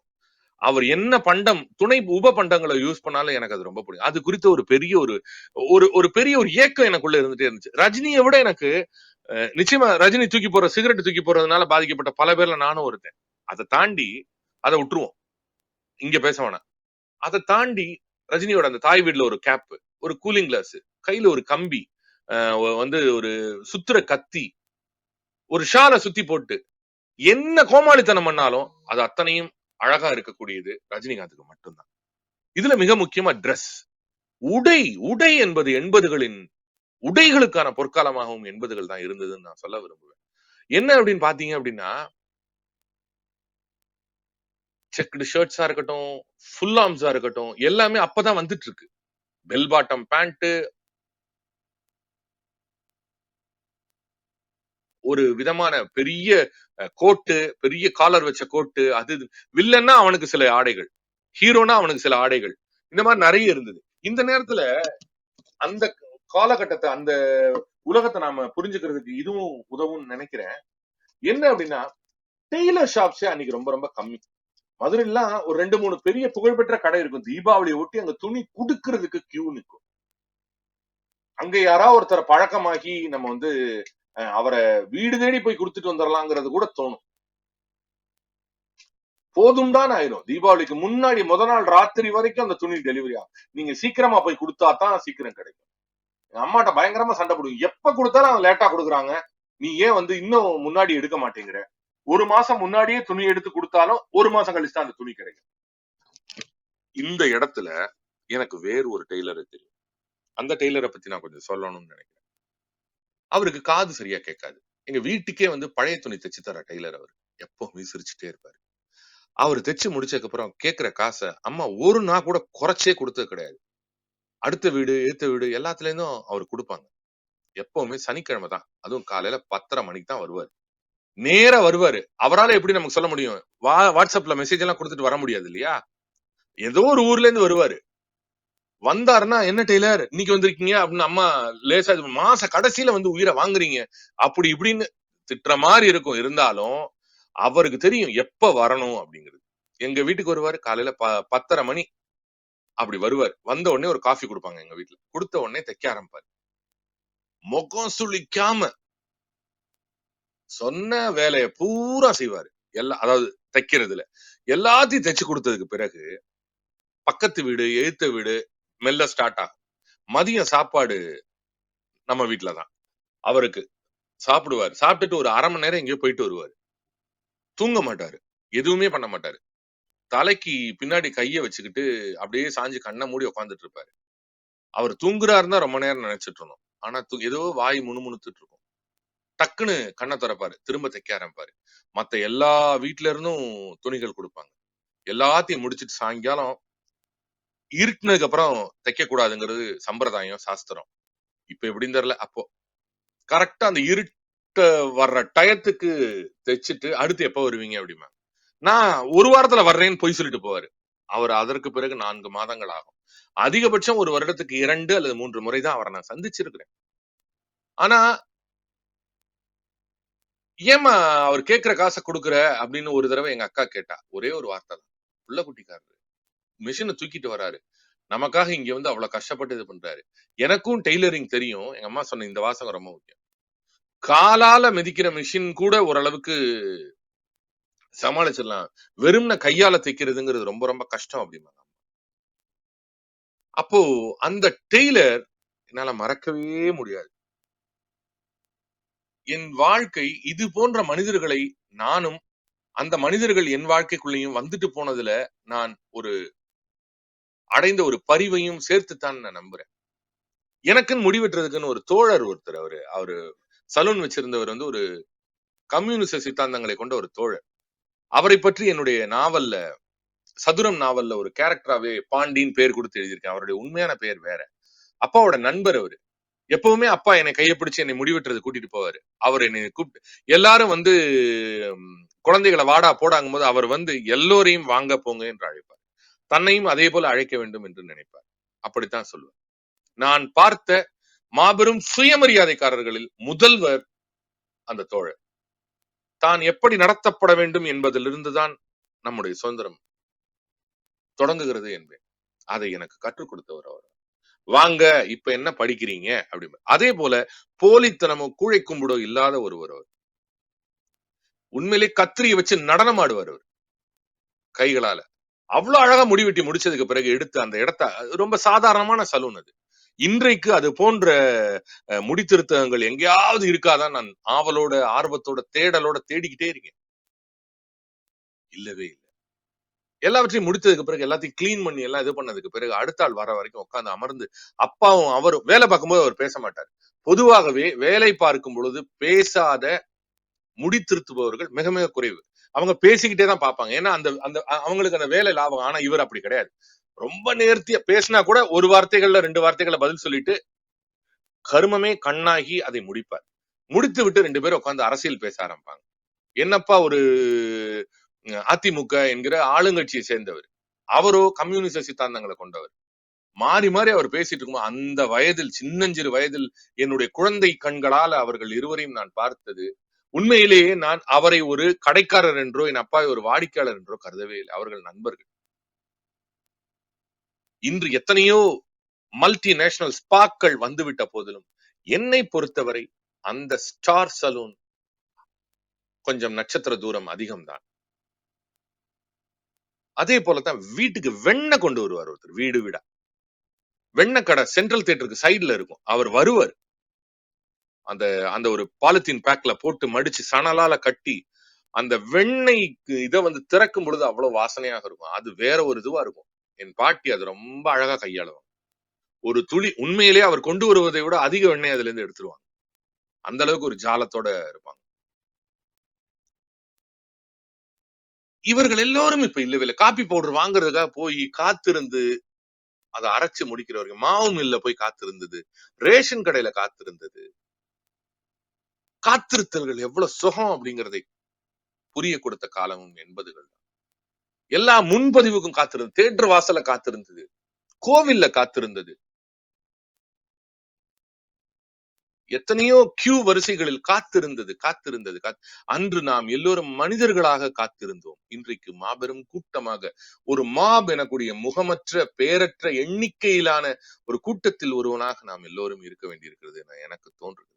அவர் என்ன பண்டம், துணை உப பண்டங்களை யூஸ் பண்ணாலும் எனக்கு அது ரொம்ப பிடிக்கும். அது குறித்த ஒரு பெரிய ஒரு பெரிய ஒரு ஏக்கம் எனக்குள்ள இருந்துட்டே இருந்துச்சு. ரஜினியை விட எனக்கு நிச்சயமா ரஜினி சிகரெட் தூக்கி போறதுனால பாதிக்கப்பட்ட பல பேர்ல நானும் ஒருத்தன். அதை தாண்டி அதை விட்டுருவோம், இங்க பேச வேணாம். அதை தாண்டி ரஜினியோட அந்த தாய் வீட்டுல ஒரு கேப், ஒரு கூலிங் கிளாஸ், கையில ஒரு கம்பி, வந்து ஒரு சுத்துற கத்தி, ஒரு ஷாலை சுத்தி போட்டு என்ன கோமாளித்தனம் பண்ணாலும் அது அத்தனையும் அழகா இருக்கக்கூடியது ரஜினிகாந்துக்கு மட்டும்தான். இதுல மிக முக்கியமா ட்ரெஸ், உடை என்பது 80களின் உடைகளுக்கான பொற்காலமாகவும் 80கள் தான் இருந்ததுன்னு நான் சொல்ல விரும்புவேன். என்ன அப்படின்னு பாத்தீங்க அப்படின்னா, செக்டு ஷர்ட்ஸா இருக்கட்டும், ஃபுல் ஆர்ம்ஸா இருக்கட்டும், எல்லாமே அப்பதான் வந்துட்டு இருக்கு. பெல் பாட்டம் பேண்ட், ஒரு விதமான பெரிய கோட்டு, பெரிய காலர் வச்ச கோட்டு, அது வில்லன்னா அவனுக்கு சில ஆடைகள், ஹீரோனா அவனுக்கு சில ஆடைகள், இந்த மாதிரி நிறைய இருந்தது. இந்த நேரத்துல அந்த காலகட்டத்தை, அந்த உலகத்தை நாம புரிஞ்சுக்கிறதுக்கு இதுவும் உதவும் நினைக்கிறேன். என்ன அப்படின்னா, டெய்லர் ஷாப்ஸே அன்னைக்கு ரொம்ப ரொம்ப கம்மி. மதுரைலாம் ஒரு 2-3 பெரிய புகழ்பெற்ற கடை இருக்கும். தீபாவளியை ஒட்டி அங்க துணி குடுக்கிறதுக்கு கியூ நிற்கும். அங்க யாராவது ஒருத்தரை பழக்கமாக்கி நம்ம வந்து அவரை வீடு தேடி போய் கொடுத்துட்டு வந்துடலாங்கிறது கூட தோணும். போதும் தான் ஆயிரும். தீபாவளிக்கு முன்னாடி முத நாள் ராத்திரி வரைக்கும் அந்த துணி டெலிவரி ஆகும். நீங்க சீக்கிரமா போய் கொடுத்தா தான் சீக்கிரம் கிடைக்கும். அம்மாட்ட பயங்கரமா சண்டை போடுவோம், எப்ப கொடுத்தாலும் அவங்க லேட்டா கொடுக்குறாங்க, நீ ஏன் வந்து இன்னும் முன்னாடி எடுக்க மாட்டேங்கிற. 1 மாசம் முன்னாடியே துணி எடுத்து கொடுத்தாலும் 1 மாசம் கழிச்சு தான் அந்த துணி கிடைக்கும். இந்த இடத்துல எனக்கு வேறு ஒரு டெய்லரை தெரியும். அந்த டெய்லரை பத்தி நான் கொஞ்சம் சொல்லணும்னு நினைக்கிறேன். அவருக்கு காது சரியா கேட்காது. எங்க வீட்டுக்கே வந்து பழைய துணி தைச்சு தர டெய்லர். அவர் எப்பவுமே சிரிச்சுட்டே இருப்பாரு. அவர் தைச்சு முடிச்சதுக்கு அப்புறம் கேட்கிற காசை அம்மா ஒரு நாள் கூட குறைச்சே கொடுத்தது கிடையாது. அடுத்த வீடு, ஏத்த வீடு எல்லாத்துல இருந்தும் அவர் கொடுப்பாங்க. எப்பவுமே சனிக்கிழமை தான், அதுவும் காலையில 10:30 மணிக்கு தான் வருவாரு. நேரா வருவாரு. அவரால எப்படி நமக்கு சொல்ல முடியும்? வாட்ஸ்அப்ல மெசேஜ் எல்லாம் கொடுத்துட்டு வர முடியாது இல்லையா? ஏதோ ஒரு ஊர்ல இருந்து வருவாரு. வந்தாருன்னா, என்ன டெய்லர் இன்னைக்கு வந்திருக்கீங்க அப்படின்னு அம்மா லேசா மாச கடைசியில வந்து உயிரை வாங்குறீங்க அப்படி இப்படின்னு திட்டுற மாதிரி இருக்கும். இருந்தாலும் அவருக்கு தெரியும் எப்ப வரணும் அப்படிங்கிறது. எங்க வீட்டுக்கு வருவாரு காலையில 10:30 மணி அப்படி வருவார். வந்த உடனே ஒரு காஃபி கொடுப்பாங்க எங்க வீட்டுல. கொடுத்த உடனே தைக்க ஆரம்பிப்பாரு. முகம் சுளிக்காம சொன்ன வேலையை பூரா செய்வாரு. அதாவது தைக்கிறதுல எல்லாத்தையும் தைச்சு கொடுத்ததுக்கு பிறகு பக்கத்து வீடு எதிர்த்த வீடு மெல்ல ஸ்டார்ட் ஆகும். மதியம் சாப்பாடு நம்ம வீட்டுலதான். அவருக்கு சாப்பிடுவாரு. சாப்பிட்டுட்டு ஒரு 1/2 மணி நேரம் எங்கேயோ போயிட்டு வருவாரு. தூங்க மாட்டாரு, எதுவுமே பண்ண மாட்டாரு. தலைக்கு பின்னாடி கைய வச்சுக்கிட்டு அப்படியே சாஞ்சு கண்ணை மூடி உட்காந்துட்டு இருப்பாரு. அவர் தூங்குறாருன்னா ரொம்ப நேரம் நினைச்சிட்டு இருந்தோம். ஆனா ஏதோ வாய் முணுமுணுத்துட்டு இருக்கும். டக்குன்னு கண்ணை திறப்பாரு, திரும்ப தைக்க ஆரம்பிப்பாரு. மத்த எல்லா வீட்டுல இருந்தும் துணிகள் கொடுப்பாங்க. எல்லாத்தையும் முடிச்சிட்டு சாயங்காலம் இருட்டினதுக்கு அப்புறம் தைக்க கூடாதுங்கிறது சம்பிரதாயம், சாஸ்திரம். இப்ப எப்படின்னு தெரியல. அப்போ கரெக்டா அந்த இருட்ட வர்ற டயத்துக்கு தைச்சிட்டு அடுத்து எப்ப வருவீங்க அப்படிமா. நான் ஒரு வாரத்துல வர்றேன்னு பொய் சொல்லிட்டு போவாரு. அவர் அதற்கு பிறகு 4 மாதங்கள் ஆகும். அதிகபட்சம் ஒரு வருடத்துக்கு 2 அல்லது 3 முறைதான் அவரை நான் சந்திச்சிருக்கிறேன். ஆனா ஏமா அவர் கேட்கிற காசை கொடுக்குற அப்படின்னு ஒரு தடவை எங்க அக்கா கேட்டா. ஒரே ஒரு வார்த்தை தான், உள்ள குட்டிக்காரரு மிஷினை தூக்கிட்டு வராரு, நமக்காக இங்க வந்து அவ்வளவு கஷ்டப்பட்டு இது பண்றாரு. எனக்கும் டெய்லரிங் தெரியும். எங்க அம்மா சொன்ன இந்த வாசகம் ரொம்ப முக்கியம். காலால மிதிக்கிற மிஷின் கூட ஓரளவுக்கு சமாளிச்சிடலாம், வெறும்ன கையால தைக்கிறதுங்கிறது ரொம்ப ரொம்ப கஷ்டம் அப்படிமா. அப்போ அந்த டெய்லர் என்னால மறக்கவே முடியாது. என் வாழ்க்கை இது போன்ற மனிதர்களை நானும் அந்த மனிதர்கள் என் வாழ்க்கைக்குள்ளேயும் வந்துட்டு போனதுல நான் ஒரு அடைந்த ஒரு பரிவையும் சேர்த்துத்தான் நான் நம்புறேன். எனக்குன்னு முடிவெட்டுறதுக்குன்னு ஒரு தோழர் ஒருத்தர், அவரு சலூன் வச்சிருந்தவர் வந்து ஒரு கம்யூனிச சித்தாந்தங்களை கொண்ட ஒரு தோழர். அவரை பற்றி என்னுடைய நாவல்ல, சதுரம் நாவல்ல ஒரு கேரக்டராவே பாண்டின்னு பேர் கொடுத்து எழுதியிருக்கேன். அவருடைய உண்மையான பெயர் வேற. அப்பாவோட நண்பர் அவரு. எப்பவுமே அப்பா என்னை கையை பிடிச்சு என்னை முடிவெட்டுறது கூட்டிட்டு போவாரு. அவர் என்னை கூப்பிட்டு எல்லாரும் வந்து குழந்தைகளை வாடா போடாங்கும் போது அவர் வந்து எல்லோரையும் வாங்க போங்க என்று அழைப்பார். தன்னையும் அதே போல அழைக்க வேண்டும் என்று நினைப்பார். அப்படித்தான் சொல்லுவார். நான் பார்த்த மாபெரும் சுயமரியாதைக்காரர்களில் முதல்வர் அந்த தோழர். தான் எப்படி நடத்தப்பட வேண்டும் என்பதிலிருந்துதான் நம்முடைய சுதந்திரம் தொடங்குகிறது என்பேன். அதை எனக்கு கற்றுக் கொடுத்தவர் அவர். வாங்க இப்ப என்ன படிக்கிறீங்க அப்படின்னு. அதே போல போலித்தனமோ கூழை கும்பிடோ இல்லாத ஒருவர் அவர். உண்மையிலே கத்திரியை வச்சு நடனம் ஆடுவார் அவர் கைகளால. அவ்வளவு அழகா முடிவெட்டி முடிச்சதுக்கு பிறகு எடுத்து அந்த இடத்த, ரொம்ப சாதாரணமான சலூன் அது. இன்றைக்கு அது போன்ற முடித்திருத்தங்கள் எங்கேயாவது இருக்காதான் நான் ஆவலோட ஆர்வத்தோட தேடலோட தேடிக்கிட்டே இருக்கேன். இல்லவே இல்லை. எல்லாவற்றையும் முடித்ததுக்கு பிறகு எல்லாத்தையும் கிளீன் பண்ணி எல்லாம் இது பண்ணதுக்கு பிறகு அடுத்த ஆள் வர வரைக்கும் உட்காந்து அமர்ந்து அப்பாவும் அவரும் வேலை பார்க்கும்போது அவர் பேச மாட்டார். பொதுவாகவே வேலை பார்க்கும் பொழுது பேசாத முடித்திருத்துபவர்கள் மிக மிக குறைவு. அவங்க பேசிக்கிட்டே தான் பார்ப்பாங்க. ஏன்னா அந்த அந்த அவங்களுக்கு அந்த வேலை லாபம். ஆனா இவர் அப்படி கிடையாது. ரொம்ப நேர்த்தியா பேசினா கூட ஒரு வார்த்தைகள்ல 2 வார்த்தைகளை பதில் சொல்லிட்டு கருமமே கண்ணாகி அதை முடிப்பார். முடித்து விட்டு 2 பேரும் உட்கார்ந்து அரசியல் பேச ஆரம்பிப்பாங்க. என்னப்பா ஒரு அதிமுக என்கிற ஆளுங்கட்சியை சேர்ந்தவர், அவரோ கம்யூனிச சித்தாந்தங்களை கொண்டவர். மாறி மாறி அவர் பேசிட்டு இருக்கும்போது அந்த வயதில், சின்னஞ்சிறு வயதில் என்னுடைய குழந்தை கண்களால் அவர்கள் இருவரையும் நான் பார்த்தது. உண்மையிலேயே நான் அவரை ஒரு கடைக்காரர் என்றோ என் அப்பாவை ஒரு வாடிக்கையாளர் என்றோ கருதவே இல்லை. அவர்கள் நண்பர்கள். இன்று எத்தனையோ மல்டிநேஷனல் ஸ்பாக்கள் வந்துவிட்ட போதிலும் என்னை பொறுத்தவரை அந்த ஸ்டார் சலூன் கொஞ்சம் நட்சத்திர தூரம் அதிகம்தான். அதே போலதான் வீட்டுக்கு வெண்ணெய் கொண்டு வருவார் ஒருத்தர். வீடு வீடா வெண்ணெய் கடை சென்ட்ரல் தியேட்டருக்கு சைடுல இருக்கும். அவர் வருவார், அந்த அந்த ஒரு பாலித்தீன் பேக்ல போட்டு மடிச்சு சணலால கட்டி அந்த வெண்ணெய்க்கு இதை வந்து திறக்கும் பொழுது அவ்வளவு வாசனையாக இருக்கும். அது வேற ஒரு இதுவா இருக்கும். என் பாட்டி அது ரொம்ப அழகா கையாளுவாங்க. ஒரு துளி உண்மையிலேயே அவர் கொண்டு வருவதை விட அதிக வெண்ணெய் அதுல இருந்து எடுத்துருவாங்க. அந்த அளவுக்கு ஒரு ஜாலத்தோட இருப்பாங்க. இவர்கள் எல்லோரும் இப்ப இல்லவே. காப்பி பவுடர் வாங்குறதுக்காக போய் காத்திருந்து அதை அரைச்சு முடிக்கிற வரைக்கும், மாவு மில்ல போய் காத்திருந்தது, ரேஷன் கடையில காத்திருந்தது, காத்திருத்தல்கள் எவ்வளவு சுகம் அப்படிங்கறதை புரிய கொடுத்த காலமும் 80கள். எல்லா முன்பதிவுக்கும் காத்திருந்தது, தேட்டர் வாசல காத்திருந்தது, கோவில்ல காத்திருந்தது, எத்தனையோ கியூ வரிசைகளில் காத்திருந்தது. அன்று நாம் எல்லோரும் மனிதர்களாக காத்திருந்தோம். இன்றைக்கு மாபெரும் கூட்டமாக ஒரு மாப் எனக்கூடிய முகமற்ற பேரற்ற எண்ணிக்கையிலான ஒரு கூட்டத்தில் ஒருவனாக நாம் எல்லோரும் இருக்க வேண்டியிருக்கிறது என எனக்கு தோன்றுகிறது.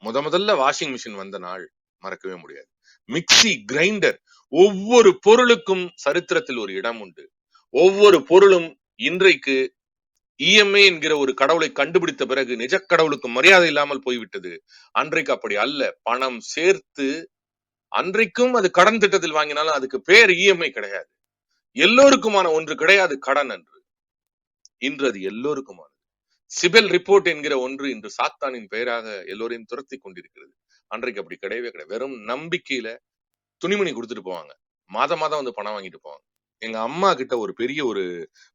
முதல்ல வாஷிங் மிஷின் வந்த நாள் மறக்கவே முடியாது. மிக்சி, கிரைண்டர், ஒவ்வொரு பொருளுக்கும் சரித்திரத்தில் ஒரு இடம் உண்டு. ஒவ்வொரு பொருளும் இன்றைக்கு இஎம்ஐ என்கிற ஒரு கடவுளை கண்டுபிடித்த பிறகு நிஜ கடவுளுக்கு மரியாதை இல்லாமல் போய்விட்டது. அன்றைக்கு அப்படி அல்ல. பணம் சேர்த்து அன்றைக்கும் அது கடன் திட்டத்தில் வாங்கினாலும் அதுக்கு பேர் இஎம்ஐ கிடையாது. எல்லோருக்குமான ஒன்று கிடையாது கடன் அன்று. இன்று அது எல்லோருக்குமான சிபில் ரிப்போர்ட் என்கிற ஒன்று இன்று சாத்தானின் பெயராக எல்லோரையும் துரத்தி கொண்டிருக்கிறது. அன்றைக்கு அப்படி கிடையவே கிடையாது. வெறும் நம்பிக்கையில துணிமணி கொடுத்துட்டு போவாங்க, மாதம் வந்து பணம் வாங்கிட்டு போவாங்க. எங்க அம்மா கிட்ட ஒரு பெரிய ஒரு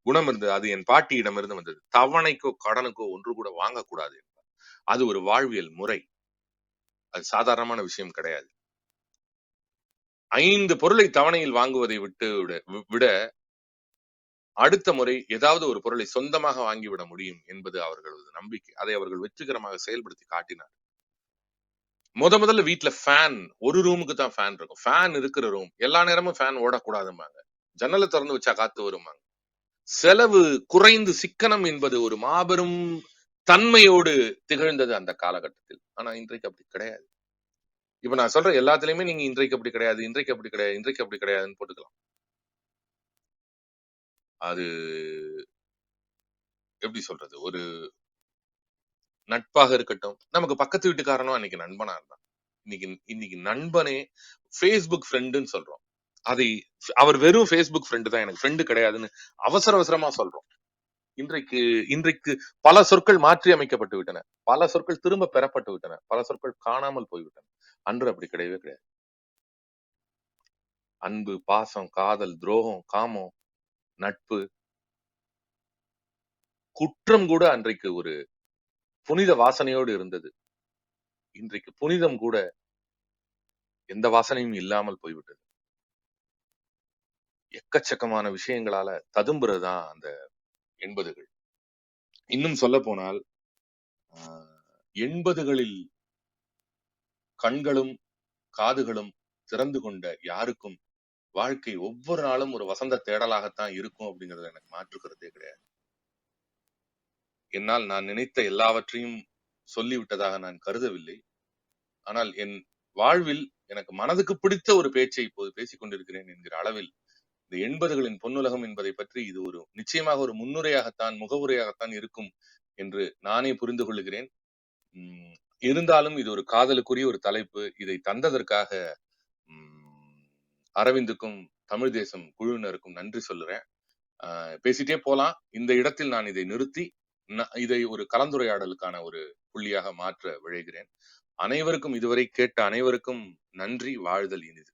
குணம் இருந்தது, அது என் பாட்டியிடம் இருந்து வந்தது. தவணைக்கோ கடனுக்கோ ஒன்று கூட வாங்கக்கூடாது. அது ஒரு வாழ்வியல் முறை, அது சாதாரணமான விஷயம் கிடையாது. 5 பொருளை தவணையில் வாங்குவதை விட அடுத்த முறை ஏதாவது ஒரு பொருளை சொந்தமாக வாங்கிவிட முடியும் என்பது அவர்களது நம்பிக்கை. அதை அவர்கள் வெற்றிகரமாக செயல்படுத்தி காட்டினார். முதல்ல வீட்டுல ஃபேன், ஒரு ரூமுக்கு தான் ஃபேன் இருக்கும். ஃபேன் இருக்கிற ரூம், எல்லா நேரமும் ஃபேன் ஓடக்கூடாதுமாங்க. ஜன்னலை திறந்து வச்சா காத்து வருமாங்க. செலவு குறைந்து சிக்கனம் என்பது ஒரு மாபெரும் தன்மையோடு திகழ்ந்தது அந்த காலகட்டத்தில். ஆனா இன்றைக்கு அப்படி கிடையாது. இப்ப நான் சொல்ற எல்லாத்துலயுமே நீங்க இன்றைக்கு அப்படி கிடையாது, இன்றைக்கு அப்படி கிடையாது, இன்றைக்கு அப்படி கிடையாதுன்னு போட்டுக்கலாம். அது எப்படி சொல்றது, ஒரு நட்பாக இருக்கட்டும், நமக்கு பக்கத்து வீட்டுக்காரனும் அன்னைக்கு நண்பனா இருந்தான். இன்னைக்கு நண்பனே ஃபேஸ்புக் ஃப்ரெண்டுன்னு சொல்றோம். அதை அவர் வெறும் ஃபேஸ்புக் ஃப்ரெண்டு தான், எனக்கு ஃப்ரெண்டு கிடையாதுன்னு அவசரமா சொல்றோம். இன்றைக்கு பல சொற்கள் மாற்றி அமைக்கப்பட்டு விட்டன, பல சொற்கள் திரும்ப பெறப்பட்டு விட்டன, பல சொற்கள் காணாமல் போய்விட்டன. அன்று அப்படி கிடையவே கிடையாது. அன்பு, பாசம், காதல், துரோகம், காமம், நட்பு, குற்றம் கூட அன்றைக்கு ஒரு புனித வாசனையோடு இருந்தது. இன்றைக்கு புனிதம் கூட எந்த வாசனையும் இல்லாமல் போய்விட்டது. எக்கச்சக்கமான விஷயங்களால ததும்புறதுதான் அந்த 80கள். இன்னும் சொல்ல போனால் 80களில் கண்களும் காதுகளும் திறந்து கொண்ட யாருக்கும் வாழ்க்கை ஒவ்வொரு நாளும் ஒரு வசந்த தேடலாகத்தான் இருக்கும் அப்படிங்கறது எனக்கு மாற்றுக்கிறதே கிடையாது. என்னால் நான் நினைத்த எல்லாவற்றையும் சொல்லிவிட்டதாக நான் கருதவில்லை. ஆனால் என் வாழ்வில் எனக்கு மனதுக்கு பிடித்த ஒரு பேச்சை இப்போது பேசிக் கொண்டிருக்கிறேன் என்கிற அளவில் இந்த 80களின் பொன்னுலகம் என்பதை பற்றி இது ஒரு நிச்சயமாக ஒரு முன்னுரையாகத்தான், முகவுரையாகத்தான் இருக்கும் என்று நானே புரிந்து கொள்கிறேன். இருந்தாலும் இது ஒரு காதலுக்குரிய ஒரு தலைப்பு. இதை தந்ததற்காக அரவிந்துக்கும் தமிழ் தேசம் குழுவினருக்கும் நன்றி சொல்லுறேன். பேசிட்டே போலாம். இந்த இடத்தில் நான் இதை நிறுத்தி இதை ஒரு கலந்துரையாடலுக்கான ஒரு புள்ளியாக மாற்ற விழைகிறேன். அனைவருக்கும், இதுவரை கேட்ட அனைவருக்கும் நன்றி. வாழ்தல் இனிது.